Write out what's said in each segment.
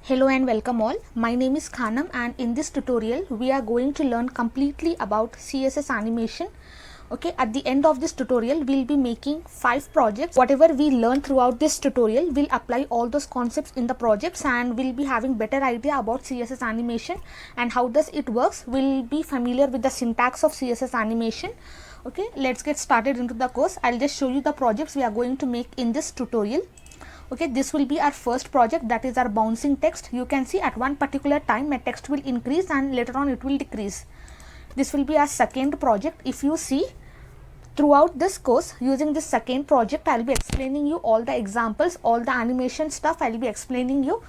Hello and welcome all. My name is Khanam and in this tutorial we are going to learn completely about CSS animation. Okay, at the end of this tutorial we'll be making 5 projects. Whatever we learn throughout this tutorial, we'll apply all those concepts in the projects and we'll be having better idea about CSS animation and how does it works. We'll be familiar with the syntax of CSS animation. Okay, let's get started into the course. I'll just show you the projects we are going to make in this tutorial. Okay, this will be our first project, that is our bouncing text. You can see at one particular time my text will increase and later on it will decrease. This will be our second project. If you see throughout this course, using this second project, I'll be explaining you all the examples, all the animation stuff I'll be explaining you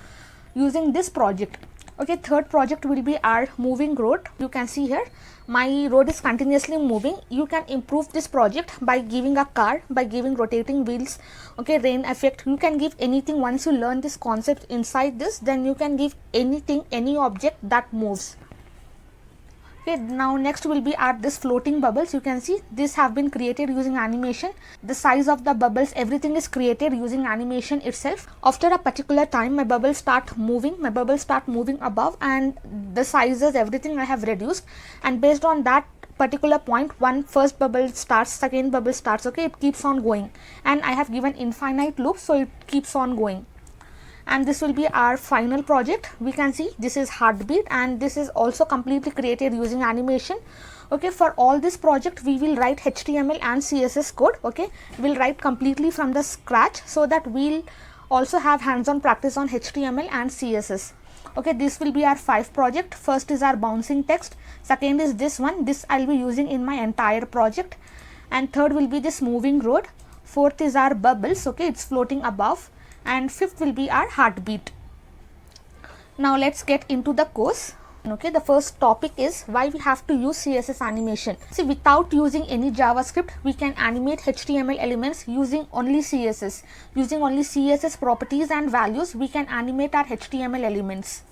using this project. Okay, third project will be our moving road. You can see here my road is continuously moving. You can improve this project by giving a car, by giving rotating wheels, okay, rain effect. You can give anything. Once you learn this concept inside this, then you can give anything, any object that moves. Okay, now next will be this floating bubbles. You can see this have been created using animation. The size of the bubbles, everything is created using animation itself. After a particular time my bubbles start moving, above, and the sizes, everything I have reduced, and based on that particular point, first bubble starts, second bubble starts. Okay, it keeps on going and I have given infinite loop, so it keeps on going. And this will be our final project. We can see this is heartbeat and this is also completely created using animation. Okay, for all this project we will write HTML and CSS code. Okay, we'll write completely from the scratch so that we'll also have hands-on practice on HTML and CSS. Okay, this will be our 5 project. First is our bouncing text, second is this one, this I'll be using in my entire project, and third will be this moving road, fourth is our bubbles. Okay, it's floating above, and fifth will be our heartbeat. Now let's get into the course. Okay, the first topic is why we have to use CSS animation. See, without using any JavaScript, we can animate HTML elements using only CSS. Using only CSS properties and values, we can animate our HTML elements.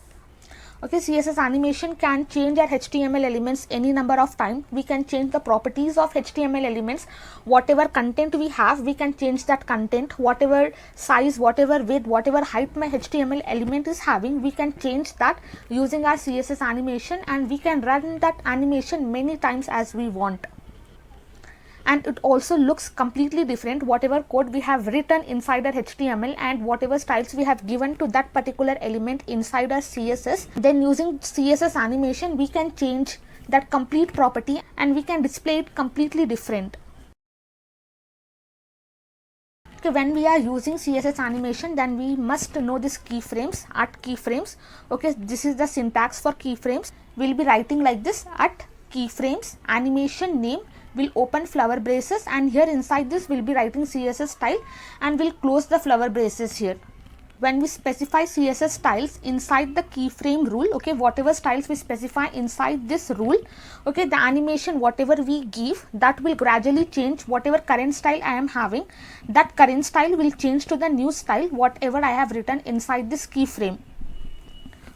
Okay, CSS animation can change our HTML elements any number of times. We can change the properties of HTML elements. Whatever content we have, we can change that content. Whatever size, whatever width, whatever height my HTML element is having, we can change that using our CSS animation, and we can run that animation many times as we want. And it also looks completely different, whatever code we have written inside our HTML and whatever styles we have given to that particular element inside our CSS. Then using CSS animation, we can change that complete property and we can display it completely different. Okay, when we are using CSS animation, then we must know this keyframes, at keyframes. Okay, this is the syntax for keyframes. We'll be writing like this: at keyframes, animation name will open flower braces, and here inside this we'll be writing CSS style and we'll close the flower braces here. When we specify CSS styles inside the keyframe rule, okay, whatever styles we specify inside this rule, okay, the animation whatever we give, that will gradually change. Whatever current style I am having, that current style will change to the new style whatever I have written inside this keyframe.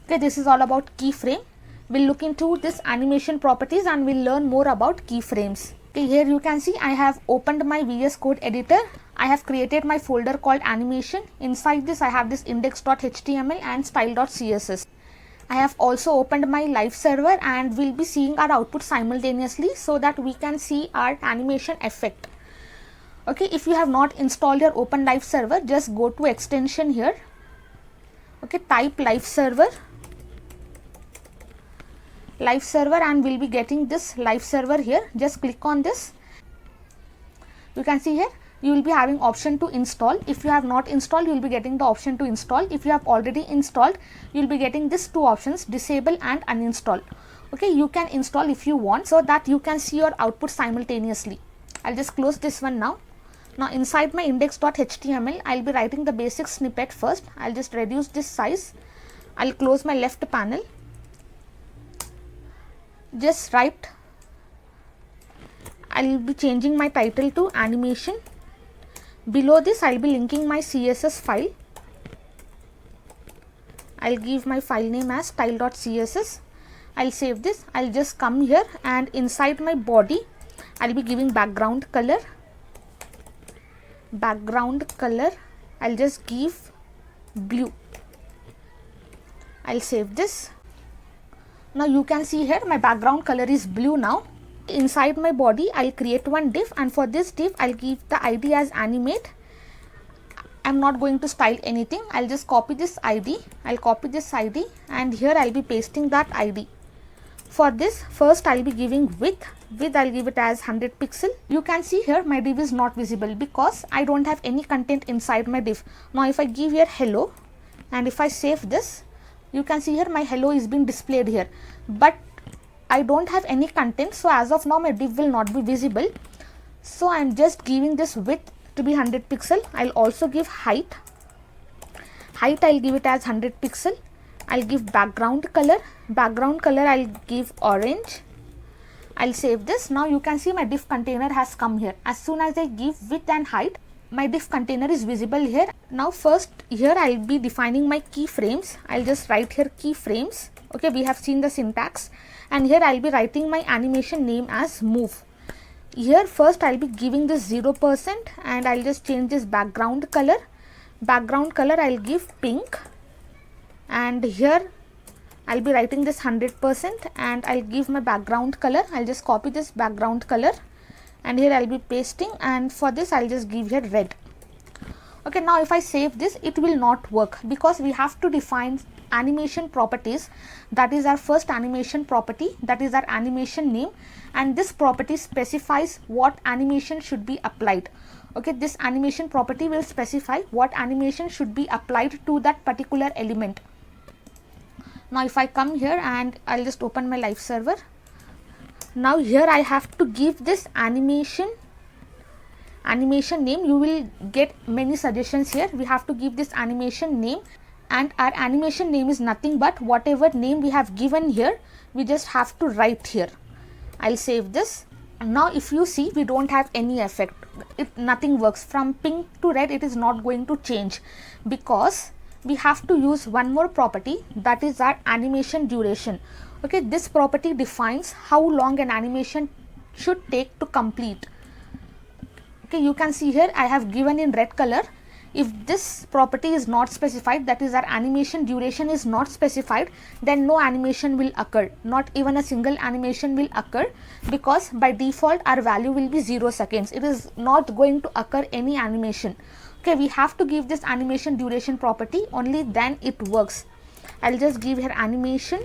Okay, this is all about keyframe. We'll look into this animation properties and we'll learn more about keyframes. Okay, here you can see I have opened my VS Code editor. I have created my folder called animation. Inside this I have this index.html and style.css. I have also opened my live server and we'll be seeing our output simultaneously so that we can see our animation effect. Okay, if you have not installed your Open Live Server, just go to extension here. Okay, type live server, and we'll be getting this live server here. Just click on this. You can see here you will be having option to install. If you have not installed, you will be getting the option to install. If you have already installed, you will be getting these two options, disable and uninstall. Okay, you can install if you want so that you can see your output simultaneously. I'll just close this one now. Now inside my index.html, I'll be writing the basic snippet first. I'll just reduce this size. I'll close my left panel. Just write, I'll be changing my title to animation. Below this I'll be linking my CSS file. I'll give my file name as style.css. I'll save this. I'll just come here and inside my body I'll be giving background color. I'll just give blue. I'll save this. Now you can see here my background color is blue now. Inside my body I'll create one div, and for this div I'll give the ID as animate. I'm not going to style anything. I'll just copy this ID. I'll copy this ID and here I'll be pasting that ID. For this, first I'll be giving width. Width I'll give it as 100 pixel. You can see here my div is not visible because I don't have any content inside my div. Now if I give here hello and if I save this, you can see here my hello is being displayed here, but I don't have any content, so as of now my div will not be visible. So I'm just giving this width to be 100 pixel. I'll also give height. Height I'll give it as 100 pixel. I'll give background color. Background color I'll give orange. I'll save this. Now you can see my div container has come here. As soon as I give width and height, my div container is visible here. Now first here I'll be defining my keyframes. I'll just write here keyframes. Okay, we have seen the syntax, and here I'll be writing my animation name as move. Here first I'll be giving this 0% and I'll just change this background color. Background color I'll give pink, and here I'll be writing this 100% and I'll give my background color. I'll just copy this background color and here I'll be pasting, and for this I'll just give here red. Okay, now if I save this, it will not work because we have to define animation properties. That is our first animation property, that is our animation name, and this property specifies what animation should be applied. Okay, this animation property will specify what animation should be applied to that particular element. Now if I come here and I'll just open my live server. Now here I have to give this animation name. You will get many suggestions here. We have to give this animation name, and our animation name is nothing but whatever name we have given here, we just have to write here. I'll save this. Now if you see, we don't have any effect. Nothing works. From pink to red it is not going to change because we have to use one more property, that is our animation duration. Okay, this property defines how long an animation should take to complete. Okay, you can see here I have given in red color. If this property is not specified, that is our animation duration is not specified, then no animation will occur. Not even a single animation will occur because by default our value will be 0 seconds. It is not going to occur any animation. Okay, we have to give this animation duration property, only then it works. I'll just give here animation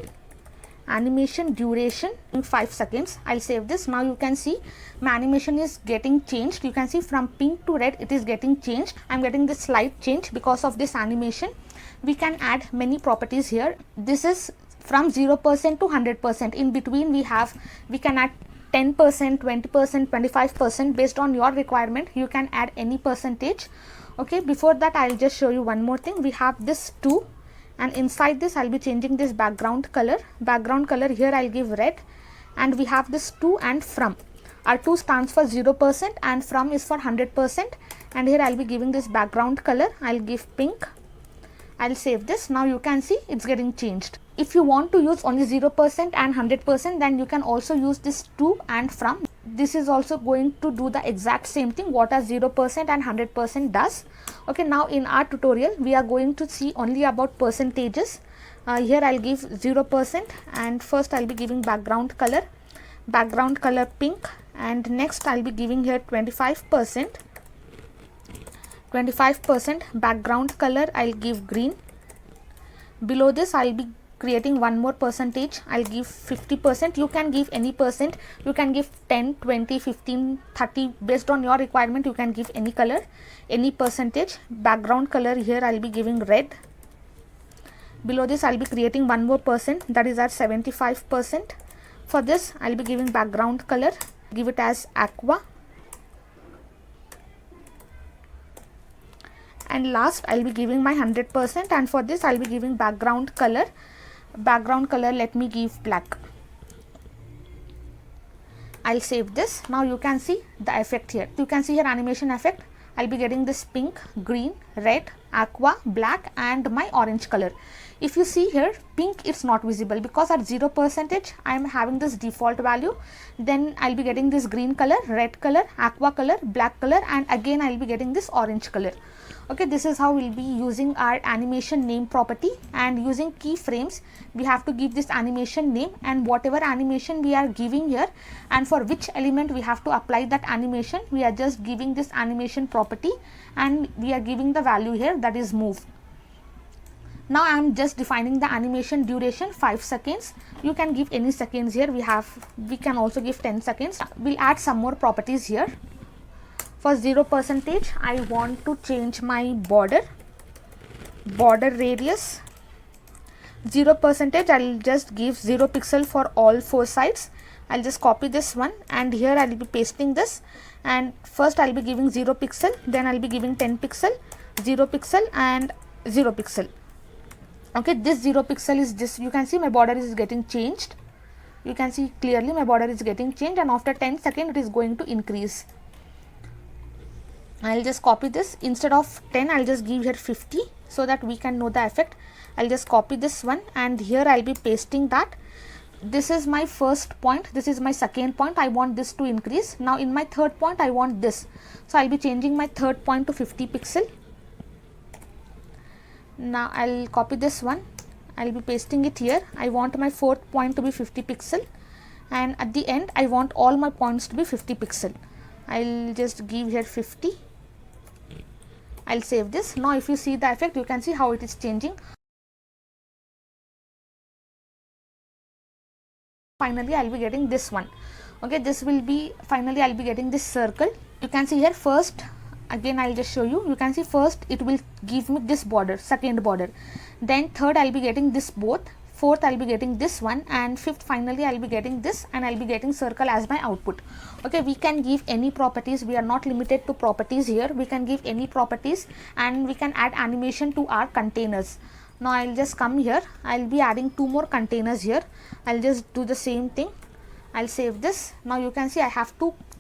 duration in 5 seconds. I'll save this. Now you can see my animation is getting changed. You can see from pink to red it is getting changed. I'm getting this slight change because of this animation. We can add many properties here. This is from 0% to 100%. In between we can add 10%, 20%, 25% based on your requirement. You can add any percentage. Okay, before that I'll just show you one more thing. We have this 2, and inside this I'll be changing this background color. Background color here I'll give red, and we have this to and from. Our to stands for 0% and from is for 100%, and here I'll be giving this background color. I'll give pink. I'll save this. Now you can see it's getting changed. If you want to use only 0% and 100%, then you can also use this to and from. This is also going to do the exact same thing what a 0% and 100% does. Okay, now in our tutorial we are going to see only about percentages. Here I'll give 0%, and first I'll be giving background color pink, and next I'll be giving here 25%. Background color I'll give green. Below this I'll be creating one more percentage. I'll give 50%. You can give any percent. You can give 10, 20, 15, 30 based on your requirement. You can give any color, any percentage. Background color here I'll be giving red. Below this I'll be creating one more percent, that is our 75%. For this I'll be giving background color, give it as aqua, and last I'll be giving my 100%, and for this I'll be giving background color. Let me give black. I'll save this. Now you can see the effect here. You can see here animation effect. I'll be getting this pink, green, red, aqua, black, and my orange color. If you see here, pink it's not visible because at 0% I am having this default value. Then I'll be getting this green color, red color, aqua color, black color, and again I'll be getting this orange color. Okay, this is how we'll be using our animation name property, and using keyframes we have to give this animation name, and whatever animation we are giving here and for which element we have to apply that animation, we are just giving this animation property and we are giving the value here, that is move. Now I am just defining the animation duration 5 seconds. You can give any seconds here. We can also give 10 seconds. We'll add some more properties here. For 0%, I want to change my border radius. 0%, I'll just give 0 pixel for all 4 sides. I'll just copy this one, and here I'll be pasting this, and first I'll be giving 0 pixel, then I'll be giving 10 pixel, 0 pixel and 0 pixel. Okay, this 0 pixel is this, you can see my border is getting changed. You can see clearly my border is getting changed, and after 10 seconds it is going to increase. I'll just copy this. Instead of 10, I'll just give here 50 so that we can know the effect. I'll just copy this one, and here I'll be pasting that. This is my first point, this is my second point. I want this to increase. Now in my third point I want this, so I'll be changing my third point to 50 pixel. Now I'll copy this one, I'll be pasting it here. I want my fourth point to be 50 pixel, and at the end I want all my points to be 50 pixel. I'll just give here 50. I'll save this. Now if you see the effect, you can see how it is changing. Finally I'll be getting this one. Okay, this will be finally I'll be getting this circle. You can see here first, again I'll just show you. You can see first it will give me this border, second border, then third I'll be getting this both, fourth I'll be getting this one, and fifth finally I'll be getting this, and I'll be getting circle as my output. Okay, we can give any properties, we are not limited to properties here. We can give any properties, and we can add animation to our containers. Now I'll just come here, I'll be adding 2 more containers here. I'll just do the same thing. I'll save this. Now you can see I have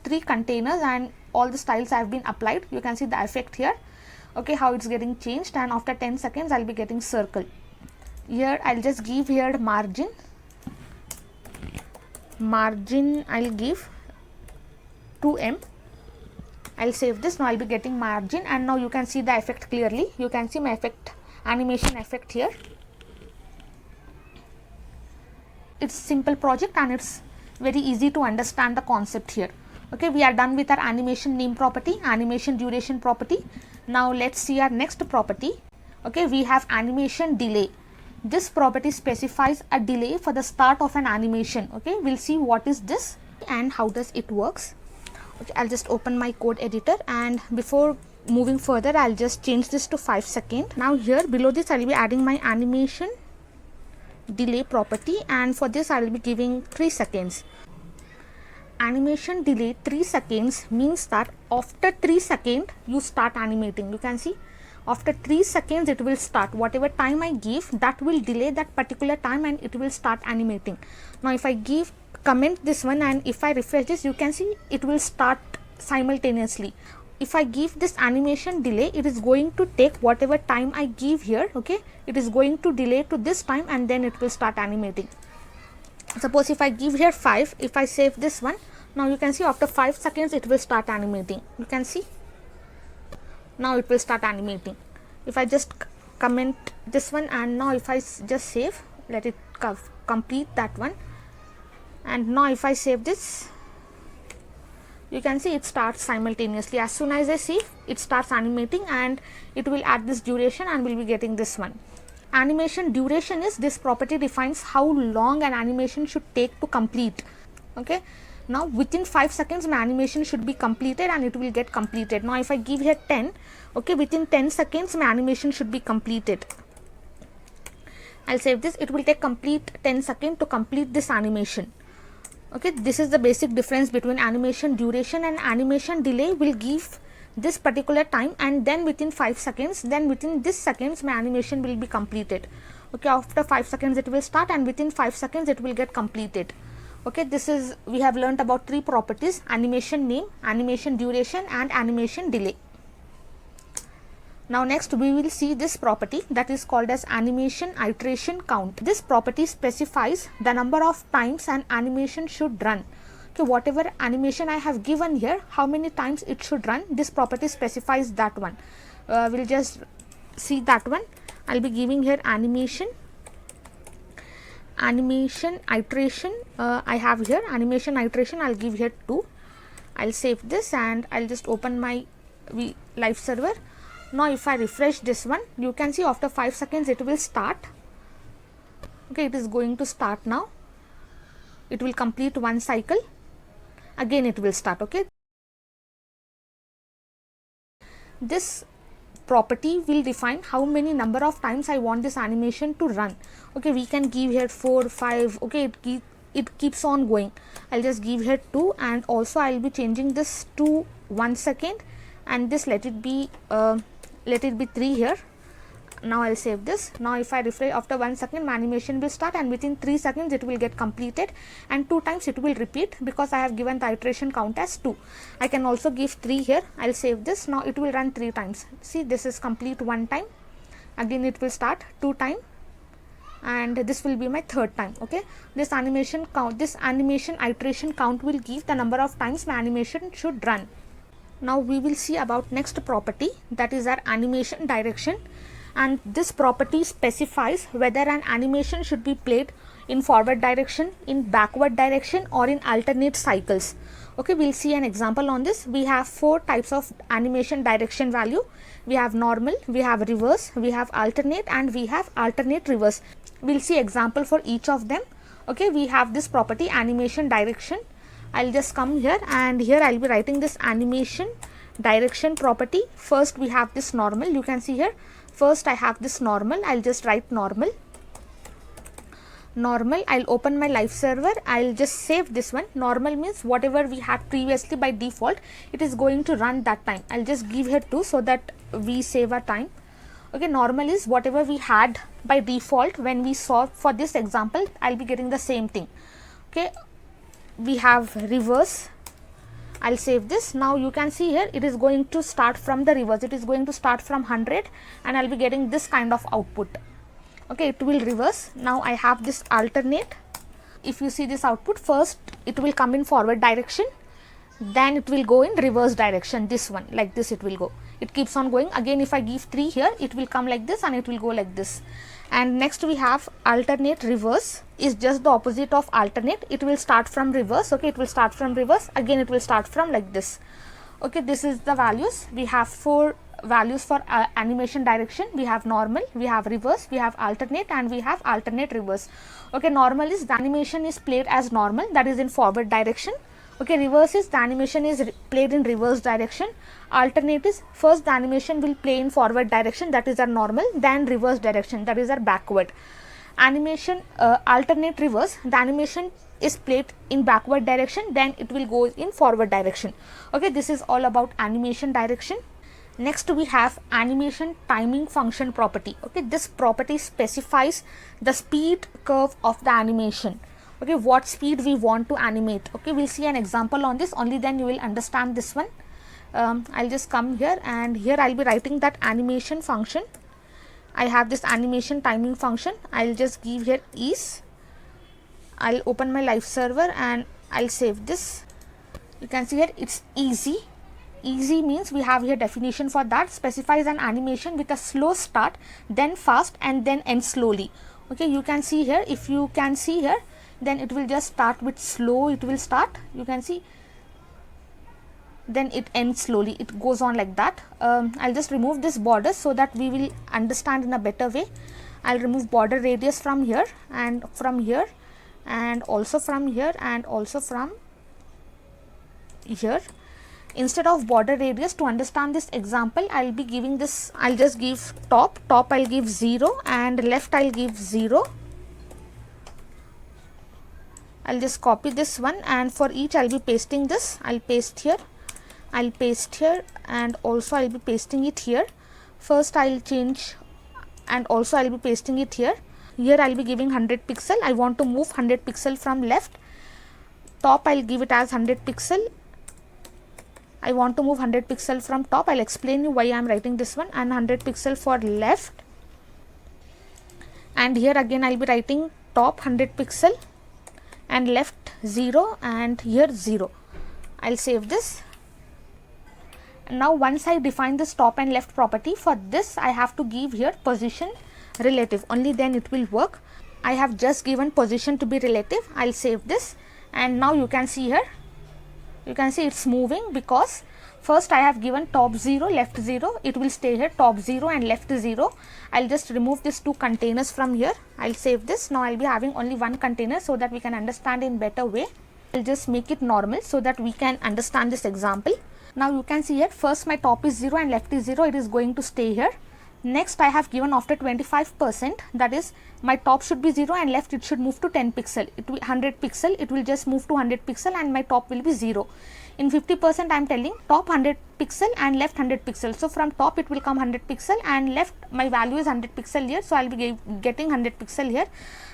3 containers and all the styles have been applied. You can see the effect here. Okay, how it's getting changed, and after 10 seconds I'll be getting circle. Here I'll just give here margin I'll give 2m. I'll save this. Now I'll be getting margin, and now you can see the effect clearly. You can see my effect, animation effect here. It's simple project and it's very easy to understand the concept here. Okay, we are done with our animation name property, animation duration property. Now let's see our next property. Okay, we have animation delay. This property specifies a delay for the start of an animation. Okay, we'll see what is this and how does it works. Okay, I'll just open my code editor, and before moving further I'll just change this to 5 seconds. Now here below this I'll be adding my animation delay property, and for this I'll be giving 3 seconds. Animation delay 3 seconds means that after 3 seconds you start animating. You can see after 3 seconds it will start. Whatever time I give, that will delay that particular time and it will start animating. Now if I give comment this one and if I refresh this, you can see it will start simultaneously. If I give this animation delay, it is going to take whatever time I give here. Okay, it is going to delay to this time and then it will start animating. Suppose if I give here 5, if I save this one, now you can see after 5 seconds it will start animating. You can see now it will start animating. If I just comment this one, and now if I just save, let it complete that one, and now if I save this, you can see it starts simultaneously. As soon as I save, it starts animating and it will add this duration and we'll be getting this one. Animation duration is this property defines how long an animation should take to complete. Okay, now within 5 seconds my animation should be completed and it will get completed. Now if I give here 10, okay, within 10 seconds my animation should be completed. I'll save this. It will take complete 10 seconds to complete this animation. Okay, this is the basic difference between animation duration and animation delay. Will give this particular time and then within 5 seconds, then within this seconds my animation will be completed. Okay, after 5 seconds it will start and within 5 seconds it will get completed. Okay, this is, we have learnt about 3 properties: animation name, animation duration and animation delay. Now next we will see this property that is called as animation iteration count. This property specifies the number of times an animation should run. Okay, whatever animation I have given here, how many times it should run, this property specifies that one. we'll just see that one. I'll be giving here animation iteration. I have here animation iteration. I'll give here 2. I'll save this and I'll just open my live server. Now if I refresh this one, you can see after 5 seconds it will start. Okay, it is going to start now. It will complete one cycle, again it will start. Okay, this property will define how many number of times I want this animation to run. Okay, we can give here 4, 5. Okay, it keeps on going. I'll just give here 2, and also I'll be changing this to 1 second, and this let it be 3 here. Now I'll save this. Now if I refresh after 1 second, my animation will start, and within 3 seconds it will get completed, and 2 times it will repeat because I have given the iteration count as 2. I can also give 3 here. I'll save this. Now it will run 3 times. See, this is complete 1 time, again it will start 2 times, and this will be my 3rd time. Okay, this animation iteration count will give the number of times my animation should run. Now we will see about next property, that is our animation direction. And this property specifies whether an animation should be played in forward direction, in backward direction, or in alternate cycles. Okay, we'll see an example on this. We have 4 types of animation direction value. We have normal, we have reverse, we have alternate, and we have alternate reverse. We'll see example for each of them. Okay, we have this property animation direction. I'll just come here, and here I'll be writing this animation direction property. First we have this normal. You can see here, first I have this normal. I'll just write normal. I'll open my live server. I'll just save this one. Normal means whatever we had previously by default, it is going to run that time. I'll just give here 2 so that we save our time. Okay, normal is whatever we had by default when we saw for this example. I'll be getting the same thing. Okay, we have reverse. I'll save this. Now you can see here it is going to start from the reverse. It is going to start from 100, and I'll be getting this kind of output. Okay, it will reverse. Now I have this alternate. If you see this output, first it will come in forward direction, then it will go in reverse direction. This one, like this it will go. It keeps on going. Again, if I give 3 here, it will come like this and it will go like this. And next we have alternate reverse, is just the opposite of alternate. It will start from reverse. Okay, it will start from reverse. Again it will start from like this. Okay, this is the values. We have 4 values for animation direction. We have normal, we have reverse, we have alternate, and we have alternate reverse. Okay, normal is the animation is played as normal, that is in forward direction. Okay, reverse is the animation is played in reverse direction. Alternate is first the animation will play in forward direction, that is our normal, then reverse direction, that is our backward. Animation alternate reverse, the animation is played in backward direction, then it will go in forward direction. Okay, this is all about animation direction. Next we have animation timing function property. Okay, this property specifies the speed curve of the animation. Okay, what speed we want to animate. Okay, we'll see an example on this, only then you will understand this one. I'll just come here, and here I'll be writing that animation function. I have this animation timing function. I'll just give here is. I'll open my live server and I'll save this. You can see here it's easy. Easy means we have here definition for that. Specifies an animation with a slow start, then fast, and then end slowly. Okay, you can see here, if you can see here, then it will just start with slow. It will start, you can see, then it ends slowly. It goes on like that. I'll just remove this border so that we will understand in a better way. I'll remove border radius from here, and from here, and also from here, and also from here. Instead of border radius, to understand this example, I'll be giving this, I'll just give top I'll give 0, and left I'll give 0. I'll just copy this one, and for each I'll be pasting this. I'll paste here, I'll paste here, and also I'll be pasting it here. First I'll change, and also I'll be pasting it here. Here I'll be giving 100 pixel. I want to move 100 pixel from left. Top I'll give it as 100 pixel. I want to move 100 pixel from top. I'll explain you why I am writing this one. And 100 pixel for left. And here again I'll be writing top 100 pixel and left 0, and here 0. I'll save this. Now once I define this top and left property, for this I have to give here position relative, only then it will work. I have just given position to be relative. I'll save this, and now you can see here, you can see it's moving because first I have given top 0, left 0. It will stay here, top 0 and left 0. I'll just remove these two containers from here. I'll save this. Now I'll be having only one container so that we can understand in better way. I'll just make it normal so that we can understand this example. Now you can see here, first my top is 0 and left is 0. It is going to stay here. Next I have given after 25%, that is my top should be 0 and left it should move to 10 pixel. It will 100 pixel, it will just move to 100 pixel and my top will be 0. In 50% I am telling top 100 pixel and left 100 pixel. So from top it will come 100 pixel and left my value is 100 pixel here. So I will be getting 100 pixel here.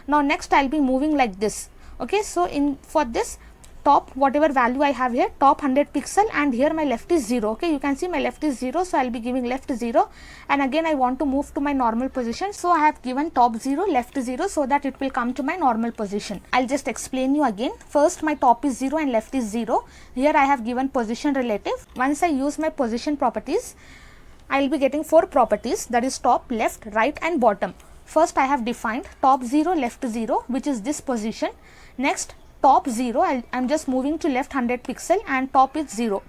Now next I will be moving like this. Okay, so for this top whatever value I have here, top 100 pixel, and here my left is 0. Okay, you can see my left is 0, so I will be giving left 0, and again I want to move to my normal position, so I have given top 0, left 0, so that it will come to my normal position. I'll just explain you again. First my top is 0 and left is 0. Here I have given position relative. Once I use my position properties, I will be getting 4 properties, that is top, left, right and bottom. First I have defined top 0, left 0, which is this position. Next top 0, I am just moving to left 100 pixel and top is 0.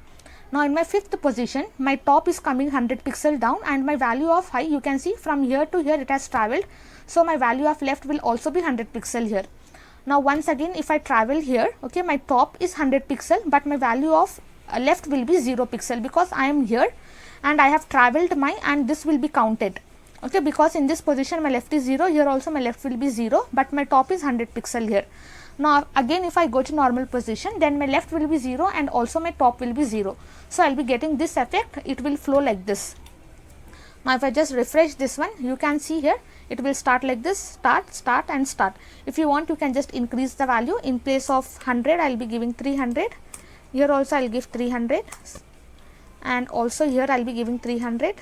Now in my 5th position, my top is coming 100 pixel down and my value of high, you can see from here to here it has traveled. So my value of left will also be 100 pixel here. Now once again if I travel here, okay, my top is 100 pixel but my value of left will be 0 pixel because I am here and I have traveled my, and this will be counted. Okay, because in this position my left is 0, here also my left will be 0 but my top is 100 pixel here. Now again if I go to normal position, then my left will be 0 and also my top will be 0. So I will be getting this effect, it will flow like this. Now if I just refresh this one, you can see here it will start like this, start, start and start. If you want you can just increase the value. In place of 100 I will be giving 300, here also I will give 300 and also here I will be giving 300.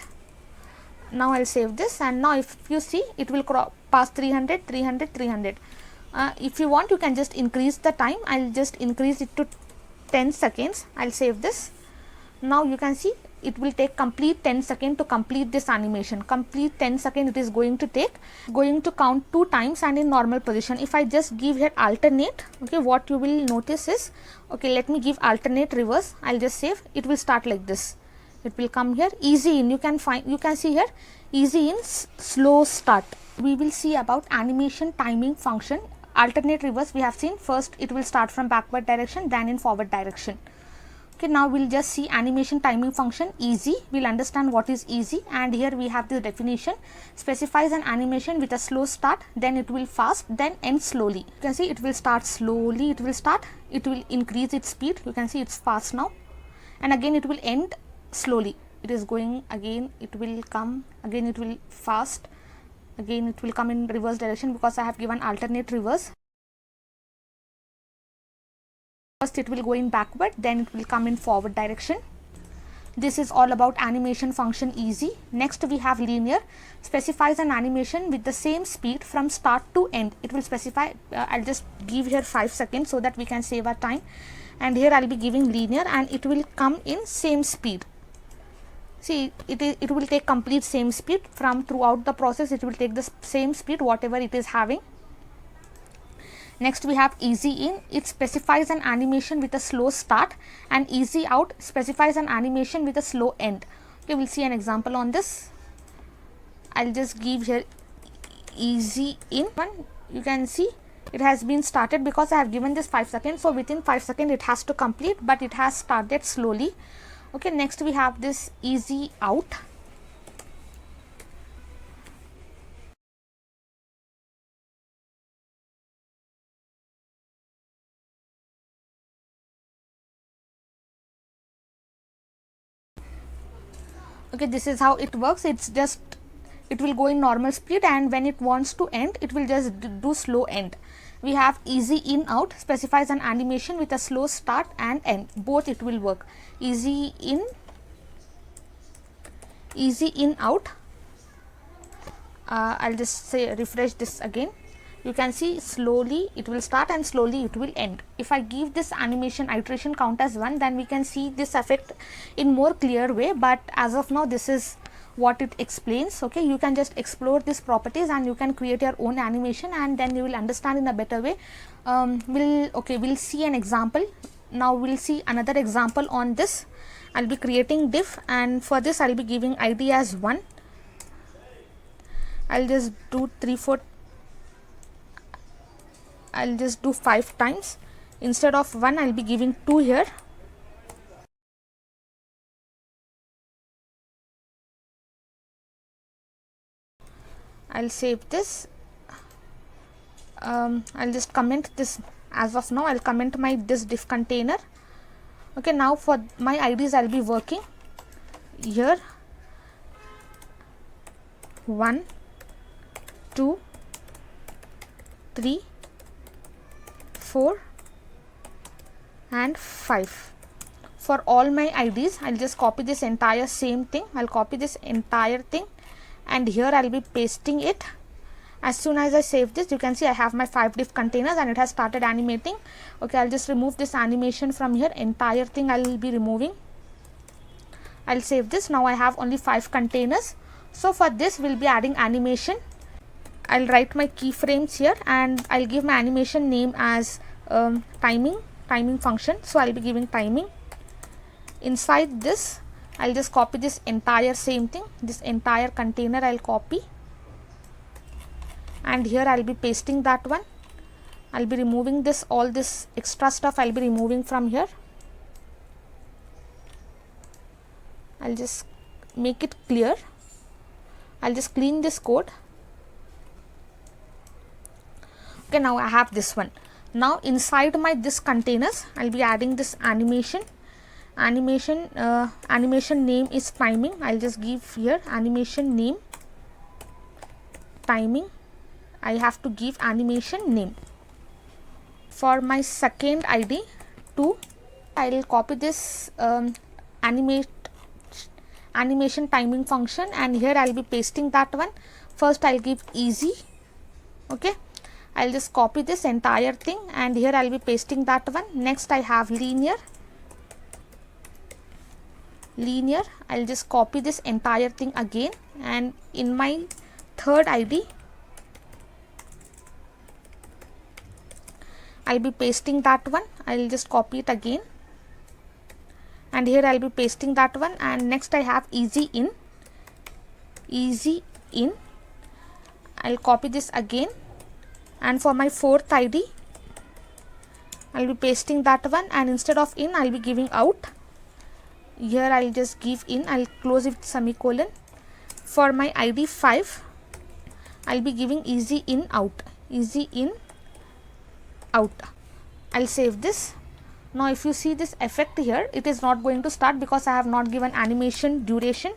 Now I will save this, and now if you see it will pass 300, 300, 300. If you want you can just increase the time. I will just increase it to 10 seconds. I will save this. Now you can see it will take complete 10 seconds to complete this animation. Complete 10 seconds it is going to take. Going to count 2 times and in normal position. If I just give here alternate, okay, what you will notice is, okay, let me give alternate reverse. I will just save. It will start like this. It will come here, easy in, you can see here easy in, slow start. We will see about animation timing function. Alternate reverse we have seen. First it will start from backward direction, then in forward direction. Okay, now we'll just see animation timing function easy. We'll understand what is easy, and here we have the definition. Specifies an animation with a slow start, then it will fast, then end slowly. You can see it will start slowly, it will increase its speed. You can see it's fast now, and again it will end slowly. It is going again, it will come again, it will fast, again it will come in reverse direction because I have given alternate reverse. First it will go in backward, then it will come in forward direction. This is all about animation function easy. Next we have linear. Specifies an animation with the same speed from start to end. It will specify, I'll just give here 5 seconds so that we can save our time, and here I'll be giving linear and it will come in same speed. See, it will take complete same speed from throughout the process. It will take the same speed whatever it is having. Next we have easy in. It specifies an animation with a slow start, and easy out specifies an animation with a slow end. Okay, we'll see an example on this. I'll just give here easy in one. You can see it has been started because I have given this 5 seconds. So within 5 seconds it has to complete, but it has started slowly. Okay, next we have this easy out. Okay, this is how it works. It's just, it will go in normal speed, and when it wants to end it will just do slow end. We have easy in out. Specifies an animation with a slow start and end. Both it will work. Easy in out. I'll just say refresh this again. You can see slowly it will start and slowly it will end. If I give this animation iteration count as 1, then we can see this effect in more clear way, but as of now this is what it explains. Okay, you can just explore these properties and you can create your own animation, and then you will understand in a better way. We'll see an example. Now we'll see another example on this. I'll be creating diff, and for this I'll be giving id as 1. I'll just do 3/4. I'll just do 5 times. Instead of 1, I'll be giving 2 here. I'll save this. I'll just comment this. As of now, I'll comment my this diff container. Okay, now for my IDs, I'll be working here 1, 2, 3, 4 and 5. For all my IDs, I'll just copy this entire same thing. I'll copy this entire thing, and here I'll be pasting it. As soon as I save this, you can see I have my 5 diff containers and it has started animating. Okay, I'll just remove this animation from here. Entire thing I'll be removing. I'll save this. Now I have only 5 containers. So for this, we'll be adding animation. I'll write my keyframes here, and I'll give my animation name as timing function. So I'll be giving timing. Inside this, I'll just copy this entire same thing. This entire container I'll copy, and here I'll be pasting that one. I'll be removing this, all this extra stuff I'll be removing from here. I'll just make it clear. I'll just clean this code. Okay, now I have this one. Now inside my this containers, I'll be adding this animation. Animation name is timing. I'll just give here animation name timing. I have to give animation name. For my second ID 2, I'll copy this animation timing function, and here I'll be pasting that one. First I'll give easy. Okay, I'll just copy this entire thing, and here I'll be pasting that one. Next I have linear. I'll just copy this entire thing again, and in my third ID I'll be pasting that one. I'll just copy it again, and here I'll be pasting that one. And next I have easy in. I'll copy this again, and for my fourth ID I'll be pasting that one, and instead of in I'll be giving out. Here I'll just give in. I'll close it with semicolon. For my ID 5, I'll be giving easy in out. I'll save this. Now if you see this effect here, it is not going to start because I have not given animation duration.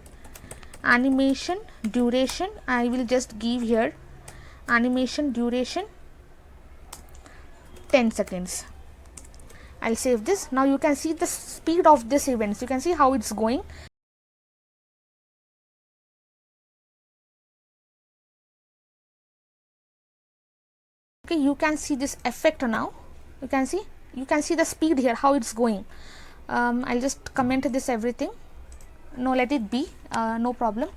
I will just give here animation duration 10 seconds. I'll save this. Now you can see the speed of this events. You can see how it's going. Okay, you can see this effect now. You can see the speed here, how it's going. I'll just comment this everything. No, let it be, no problem.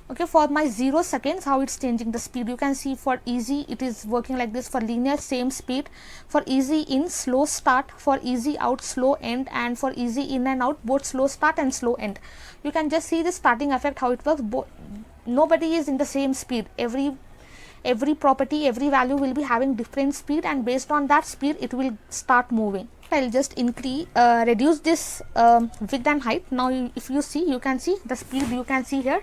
Okay, for my 0 seconds, how it's changing the speed. You can see for easy it is working like this. For linear, same speed. For easy in, slow start. For easy out, slow end. And for easy in and out, both slow start and slow end. You can just see the starting effect, how it works. Nobody is in the same speed. Every property, every value will be having different speed, and based on that speed it will start moving. I'll just reduce this width and height. Now if you see, you can see the speed. You can see here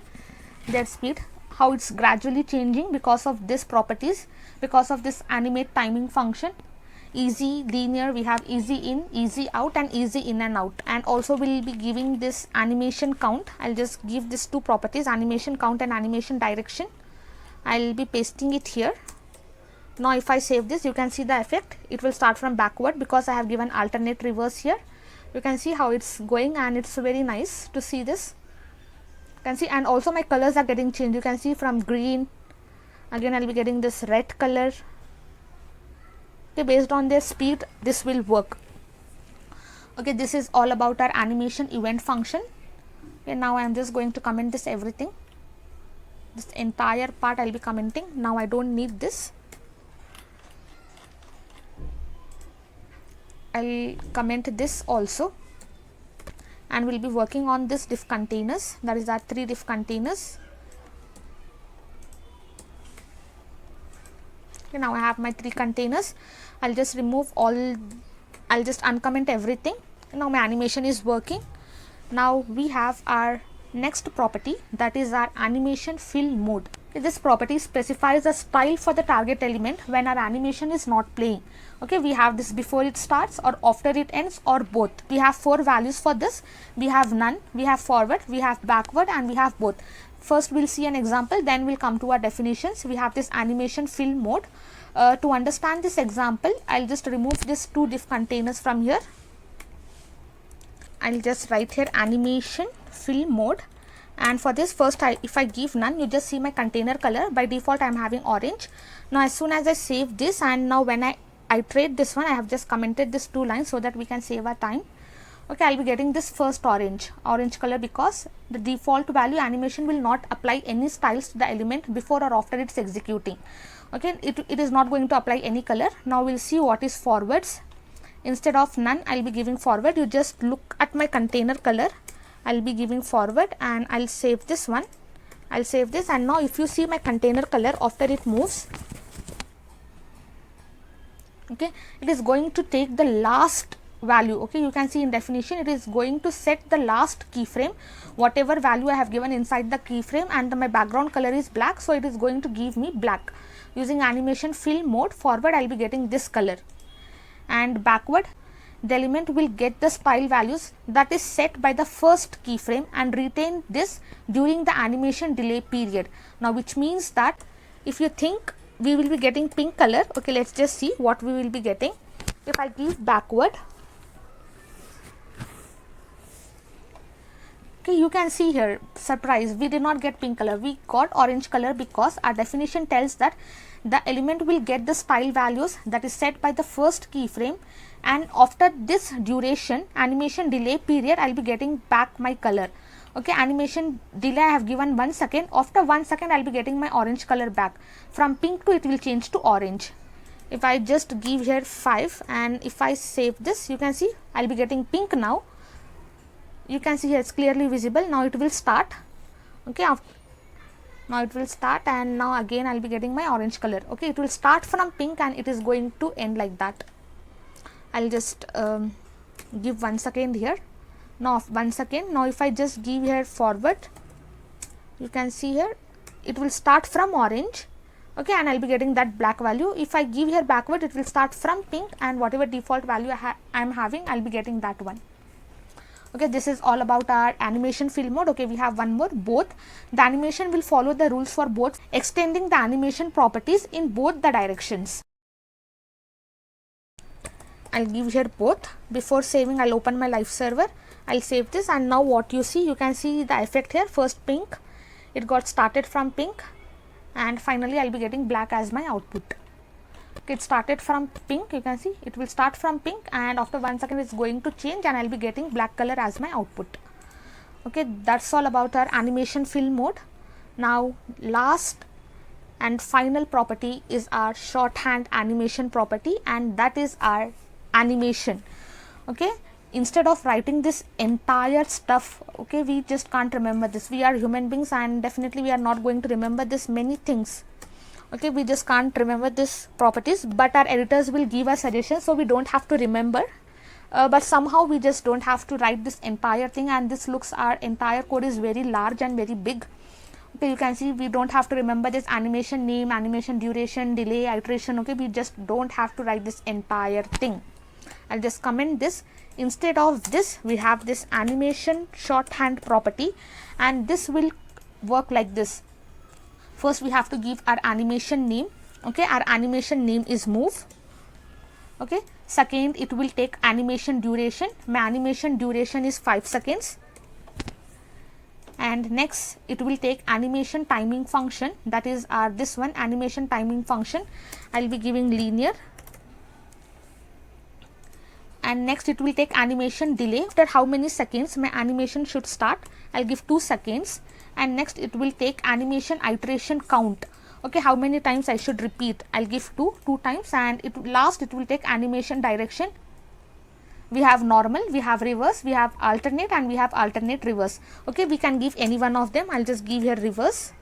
their speed, how it's gradually changing because of this properties, because of this animate timing function. Easy, linear, we have easy in, easy out, and easy in and out. And also we'll be giving this animation count. I'll just give these two properties, animation count and animation direction. I'll be pasting it here. Now if I save this, you can see the effect. It will start from backward because I have given alternate reverse here. You can see how it's going, and it's very nice to see this. You can see, and also my colors are getting changed. You can see from green, Again I'll be getting this red color. Okay, based on their speed this will work. Okay, this is all about our animation event function. Okay, now I am just going to comment this everything. This entire part I'll be commenting. Now I don't need this. I'll comment this also, and we'll be working on this diff containers. That is our 3 diff containers. Okay, now I have my 3 containers. I'll just remove all, I'll just uncomment everything. Now my animation is working. Now we have our next property, that is our animation fill mode. This property specifies a style for the target element when our animation is not playing. Okay, we have this before it starts or after it ends or both. We have 4 values for this. We have none, we have forward, we have backward, and we have both. First we'll see an example, then we'll come to our definitions. We have this animation fill mode. To understand this example, I'll just remove this 2 diff containers from here. I'll just write here animation fill mode, and for this first if I give none, you just see my container color. By default I am having orange. Now as soon as I save this, and now when I iterate this one, I have just commented this 2 lines so that we can save our time. Okay, I'll be getting this first orange color, because the default value animation will not apply any styles to the element before or after it's executing. Okay, it is not going to apply any color. Now we'll see what is forwards. Instead of none, I'll be giving forward. You just look at my container color. I'll be giving forward, and I'll save this one. I'll save this, and now if you see my container color after it moves, okay, it is going to take the last value. Okay, you can see in definition it is going to set the last keyframe, whatever value I have given inside the keyframe, and my background color is black, so it is going to give me black. Using animation fill mode, forward I'll be getting this color, and backward the element will get the style values that is set by the first keyframe and retain this during the animation delay period. Now which means that if you think we will be getting pink color, okay, let's just see what we will be getting. If I give backward, okay, you can see here, surprise, we did not get pink color, we got orange color, because our definition tells that the element will get the style values that is set by the first keyframe, and after this duration, animation delay period, I'll be getting back my color. Okay, animation delay I have given 1 second. After 1 second, I'll be getting my orange color back. From pink to it will change to orange. If I just give here 5, and if I save this, you can see I'll be getting pink now. You can see here it's clearly visible. Now it will start. Okay, now it will start, and now again I'll be getting my orange color. Okay, it will start from pink and it is going to end like that. I'll just give 1 second here. Now 1 second. Now if I just give here forward, you can see here it will start from orange. Okay, and I'll be getting that black value. If I give here backward, it will start from pink, and whatever default value I am having, I'll be getting that one. Okay, this is all about our animation fill mode. Okay, we have one more, both. The animation will follow the rules for both, extending the animation properties in both the directions. I'll give here both. Before saving, I'll open my live server. I'll save this, and now what you see, you can see the effect here. First pink, it got started from pink, and finally I'll be getting black as my output. Okay, it started from pink, you can see it will start from pink, and after 1 second it's going to change, and I'll be getting black color as my output. Okay, that's all about our animation fill mode. Now last and final property is our shorthand animation property, and that is our animation. Okay, instead of writing this entire stuff, okay, we just can't remember this. We are human beings, and definitely we are not going to remember this many things. Okay, we just can't remember this properties, but our editors will give us suggestions, so we don't have to remember. But somehow we just don't have to write this entire thing, and this looks, our entire code is very large and very big. Okay, you can see we don't have to remember this animation name, animation duration, delay, iteration. Okay, we just don't have to write this entire thing. I'll just comment this. Instead of this, we have this animation shorthand property, and this will work like this. First we have to give our animation name. Okay, our animation name is move. Okay, second it will take animation duration. My animation duration is 5 seconds. And next it will take animation timing function, that is this one animation timing function. I'll be giving linear. And next it will take animation delay, after how many seconds my animation should start, I'll give 2 seconds. And next it will take animation iteration count, okay, how many times I should repeat, I'll give 2 times. And it will take animation direction. We have normal, we have reverse, we have alternate, and we have alternate reverse. Okay, we can give any one of them. I'll just give here reverse.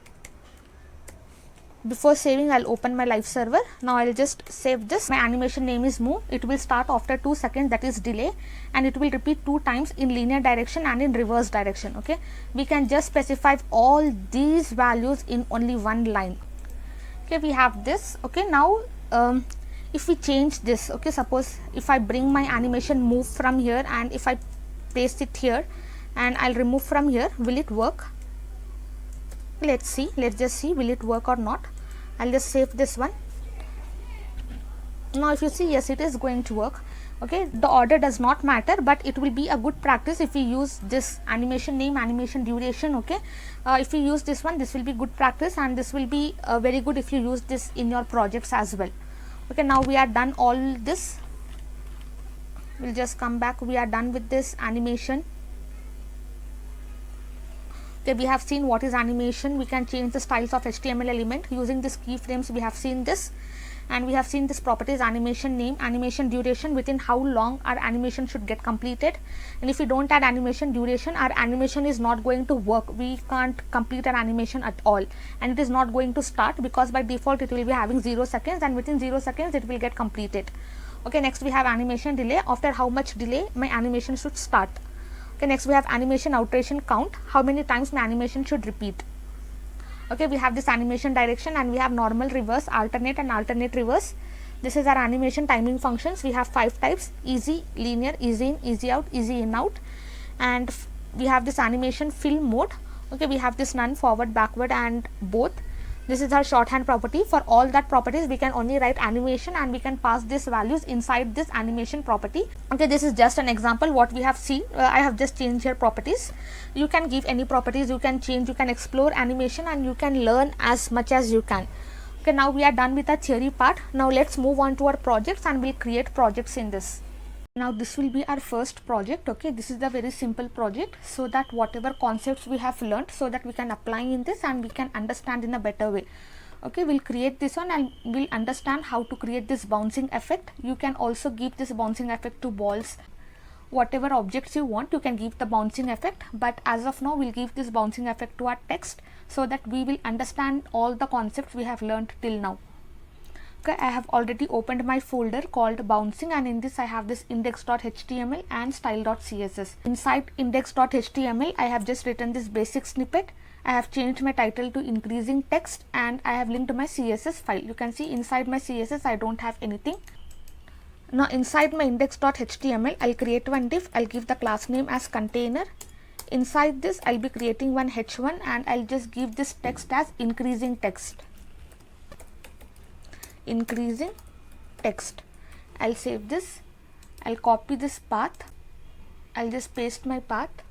Before saving, I'll open my live server. Now I'll just save this. My animation name is move. It will start after 2 seconds, that is delay, and it will repeat 2 times in linear direction and in reverse direction. Okay, we can just specify all these values in only one line. Okay, we have this. Okay, now if we change this, okay, suppose if I bring my animation move from here and if I paste it here and I'll remove from here, will it work? Let's see, let's just see will it work or not. I'll just save this one. Now if you see, yes, it is going to work. Okay, the order does not matter, but it will be a good practice if we use this animation name, animation duration. Okay, if you use this one, this will be good practice, and this will be very good if you use this in your projects as well. Okay, now we are done all this. We'll just come back. We are done with this animation. Okay, we have seen what is animation. We can change the styles of HTML element using this keyframes. We have seen this, and we have seen this properties, animation name, animation duration, within how long our animation should get completed. And if we don't add animation duration, our animation is not going to work. We can't complete our animation at all, and it is not going to start because by default it will be having 0 seconds, and within 0 seconds it will get completed. Okay, next we have animation delay. After how much delay my animation should start. Okay, next we have animation iteration count, how many times my animation should repeat. Okay, we have this animation direction, and we have normal, reverse, alternate, and alternate reverse. This is our animation timing functions. We have 5 types: easy, linear, easy in, easy out, easy in out. And we have this animation fill mode. Okay, we have this none, forward, backward, and both. This is our shorthand property. For all that properties, we can only write animation, and we can pass these values inside this animation property. Okay, this is just an example what we have seen. I have just changed here properties. You can give any properties, you can change, you can explore animation, and you can learn as much as you can. Okay, now we are done with the theory part. Now let's move on to our projects, and we'll create projects in this. Now this will be our first project. Okay, this is the very simple project, so that whatever concepts we have learned, so that we can apply in this and we can understand in a better way. Okay, we'll create this one and we'll understand how to create this bouncing effect. You can also give this bouncing effect to balls. Whatever objects you want, you can give the bouncing effect, but as of now we'll give this bouncing effect to our text, so that we will understand all the concepts we have learned till now. Okay, I have already opened my folder called bouncing, and in this I have this index.html and style.css. Inside index.html, I have just written this basic snippet. I have changed my title to increasing text, and I have linked my CSS file. You can see inside my CSS I don't have anything. Now inside my index.html, I'll create one div. I'll give the class name as container. Inside this, I'll be creating one h1, and I'll just give this text as increasing text. Increasing text. I'll save this. I'll copy this path. I'll just paste my path.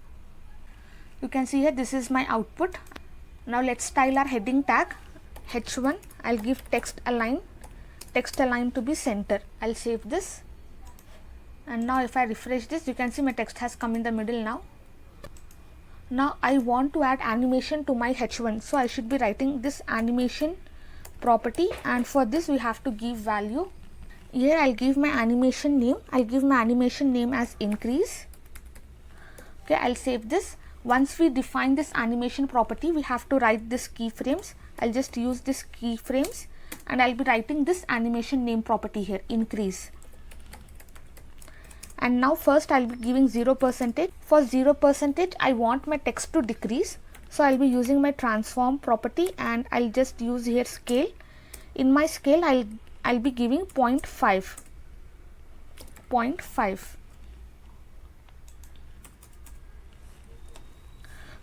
You can see here this is my output. Now let's style our heading tag h1. I'll give text align to be center. I'll save this, and now if I refresh this, you can see my text has come in the middle now. Now I want to add animation to my h1, so I should be writing this animation property, and for this we have to give value. Here I'll give my animation name. I'll give my animation name as increase. Okay, I'll save this. Once we define this animation property, we have to write this keyframes. I'll just use this keyframes, and I'll be writing this animation name property here, increase. And now first I'll be giving 0%. For 0%, I want my text to decrease. So I'll be using my transform property, and I'll just use here scale. In my scale, I'll be giving 0.5.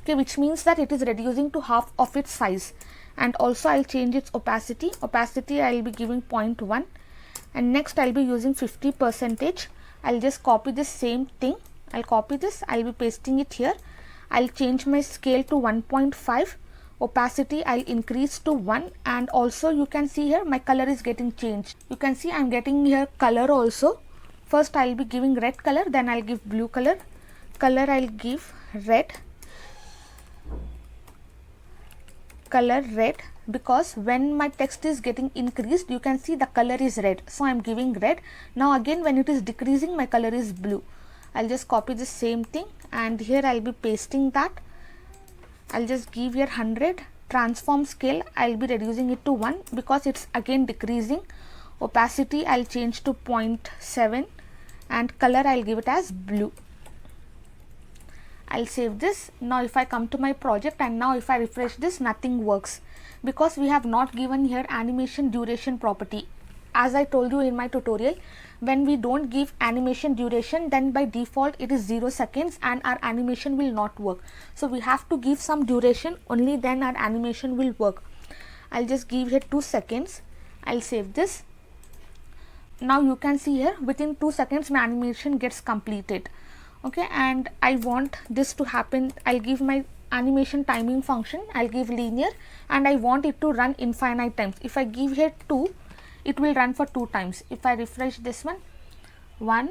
Okay, which means that it is reducing to half of its size. And also I'll change its opacity. Opacity I'll be giving 0.1. And next I'll be using 50%. I'll just copy this same thing. I'll copy this. I'll be pasting it here. I'll change my scale to 1.5. Opacity I'll increase to 1, and also you can see here my color is getting changed. You can see I'm getting here color also. First I'll be giving red color, then I'll give blue color. Color I'll give red. Color red, because when my text is getting increased, you can see the color is red, so I'm giving red. Now again when it is decreasing, my color is blue. I'll just copy the same thing and here I'll be pasting that. I'll just give here 100. Transform scale I'll be reducing it to 1 because it's again decreasing. Opacity I'll change to 0.7 and color I'll give it as blue. I'll save this. Now if I come to my project and now if I refresh this, nothing works because we have not given here animation duration property. As I told you in my tutorial, when we don't give animation duration, then by default it is 0 seconds and our animation will not work. So we have to give some duration, only then our animation will work. I'll just give here 2 seconds. I'll save this. Now you can see here within 2 seconds my animation gets completed. Okay, and I want this to happen. I'll give my animation timing function, I'll give linear, and I want it to run infinite times. If I give here 2, it will run for 2 times. If I refresh this one, 1,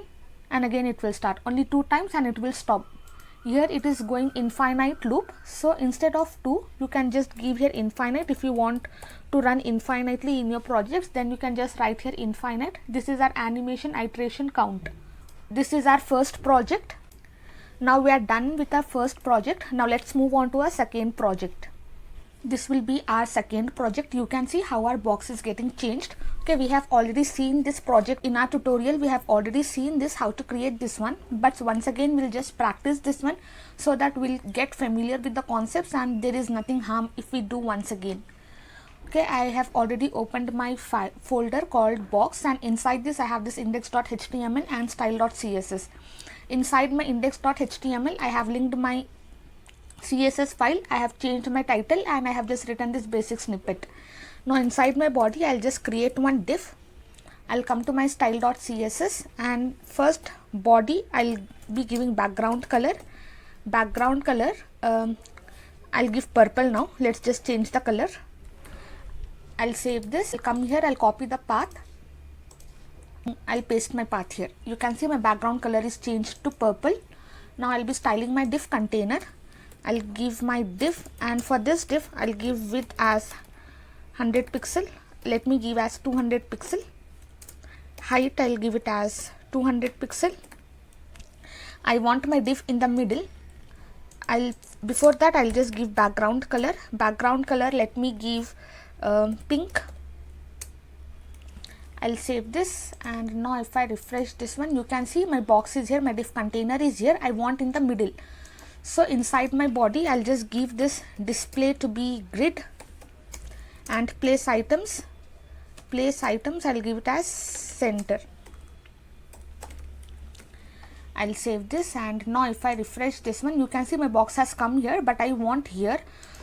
and again it will start only 2 times and it will stop. Here it is going infinite loop, so instead of 2 you can just give here infinite. If you want to run infinitely in your projects, then you can just write here infinite. This is our animation iteration count. This is our first project. Now we are done with our first project. Now let's move on to our second project. This will be our second project. You can see how our box is getting changed. Okay, we have already seen this project in our tutorial. We have already seen this, how to create this one, but once again we'll just practice this one so that we'll get familiar with the concepts and there is nothing harm if we do once again. Okay, I have already opened my folder called box, and inside this I have this index.html and style.css. Inside my index.html I have linked my CSS file. I have changed my title and I have just written this basic snippet. Now inside my body I'll just create one div. I'll come to my style.css and first body I'll be giving background color. Background color I'll give purple. Now let's just change the color. I'll save this. I'll come here, I'll copy the path. I'll paste my path here. You can see my background color is changed to purple. Now I'll be styling my div container. I'll give my div, and for this div I'll give width as 100 pixel. Let me give as 200 pixel. Height I'll give it as 200 pixel. I want my div in the middle. Before that I'll just give background color. Background color let me give pink. I'll save this, and now if I refresh this one, you can see my box is here, my div container is here. I want in the middle. So inside my body I'll just give this display to be grid, and place items I'll give it as center. I'll save this, and now if I refresh this one, you can see my box has come here, but I want here.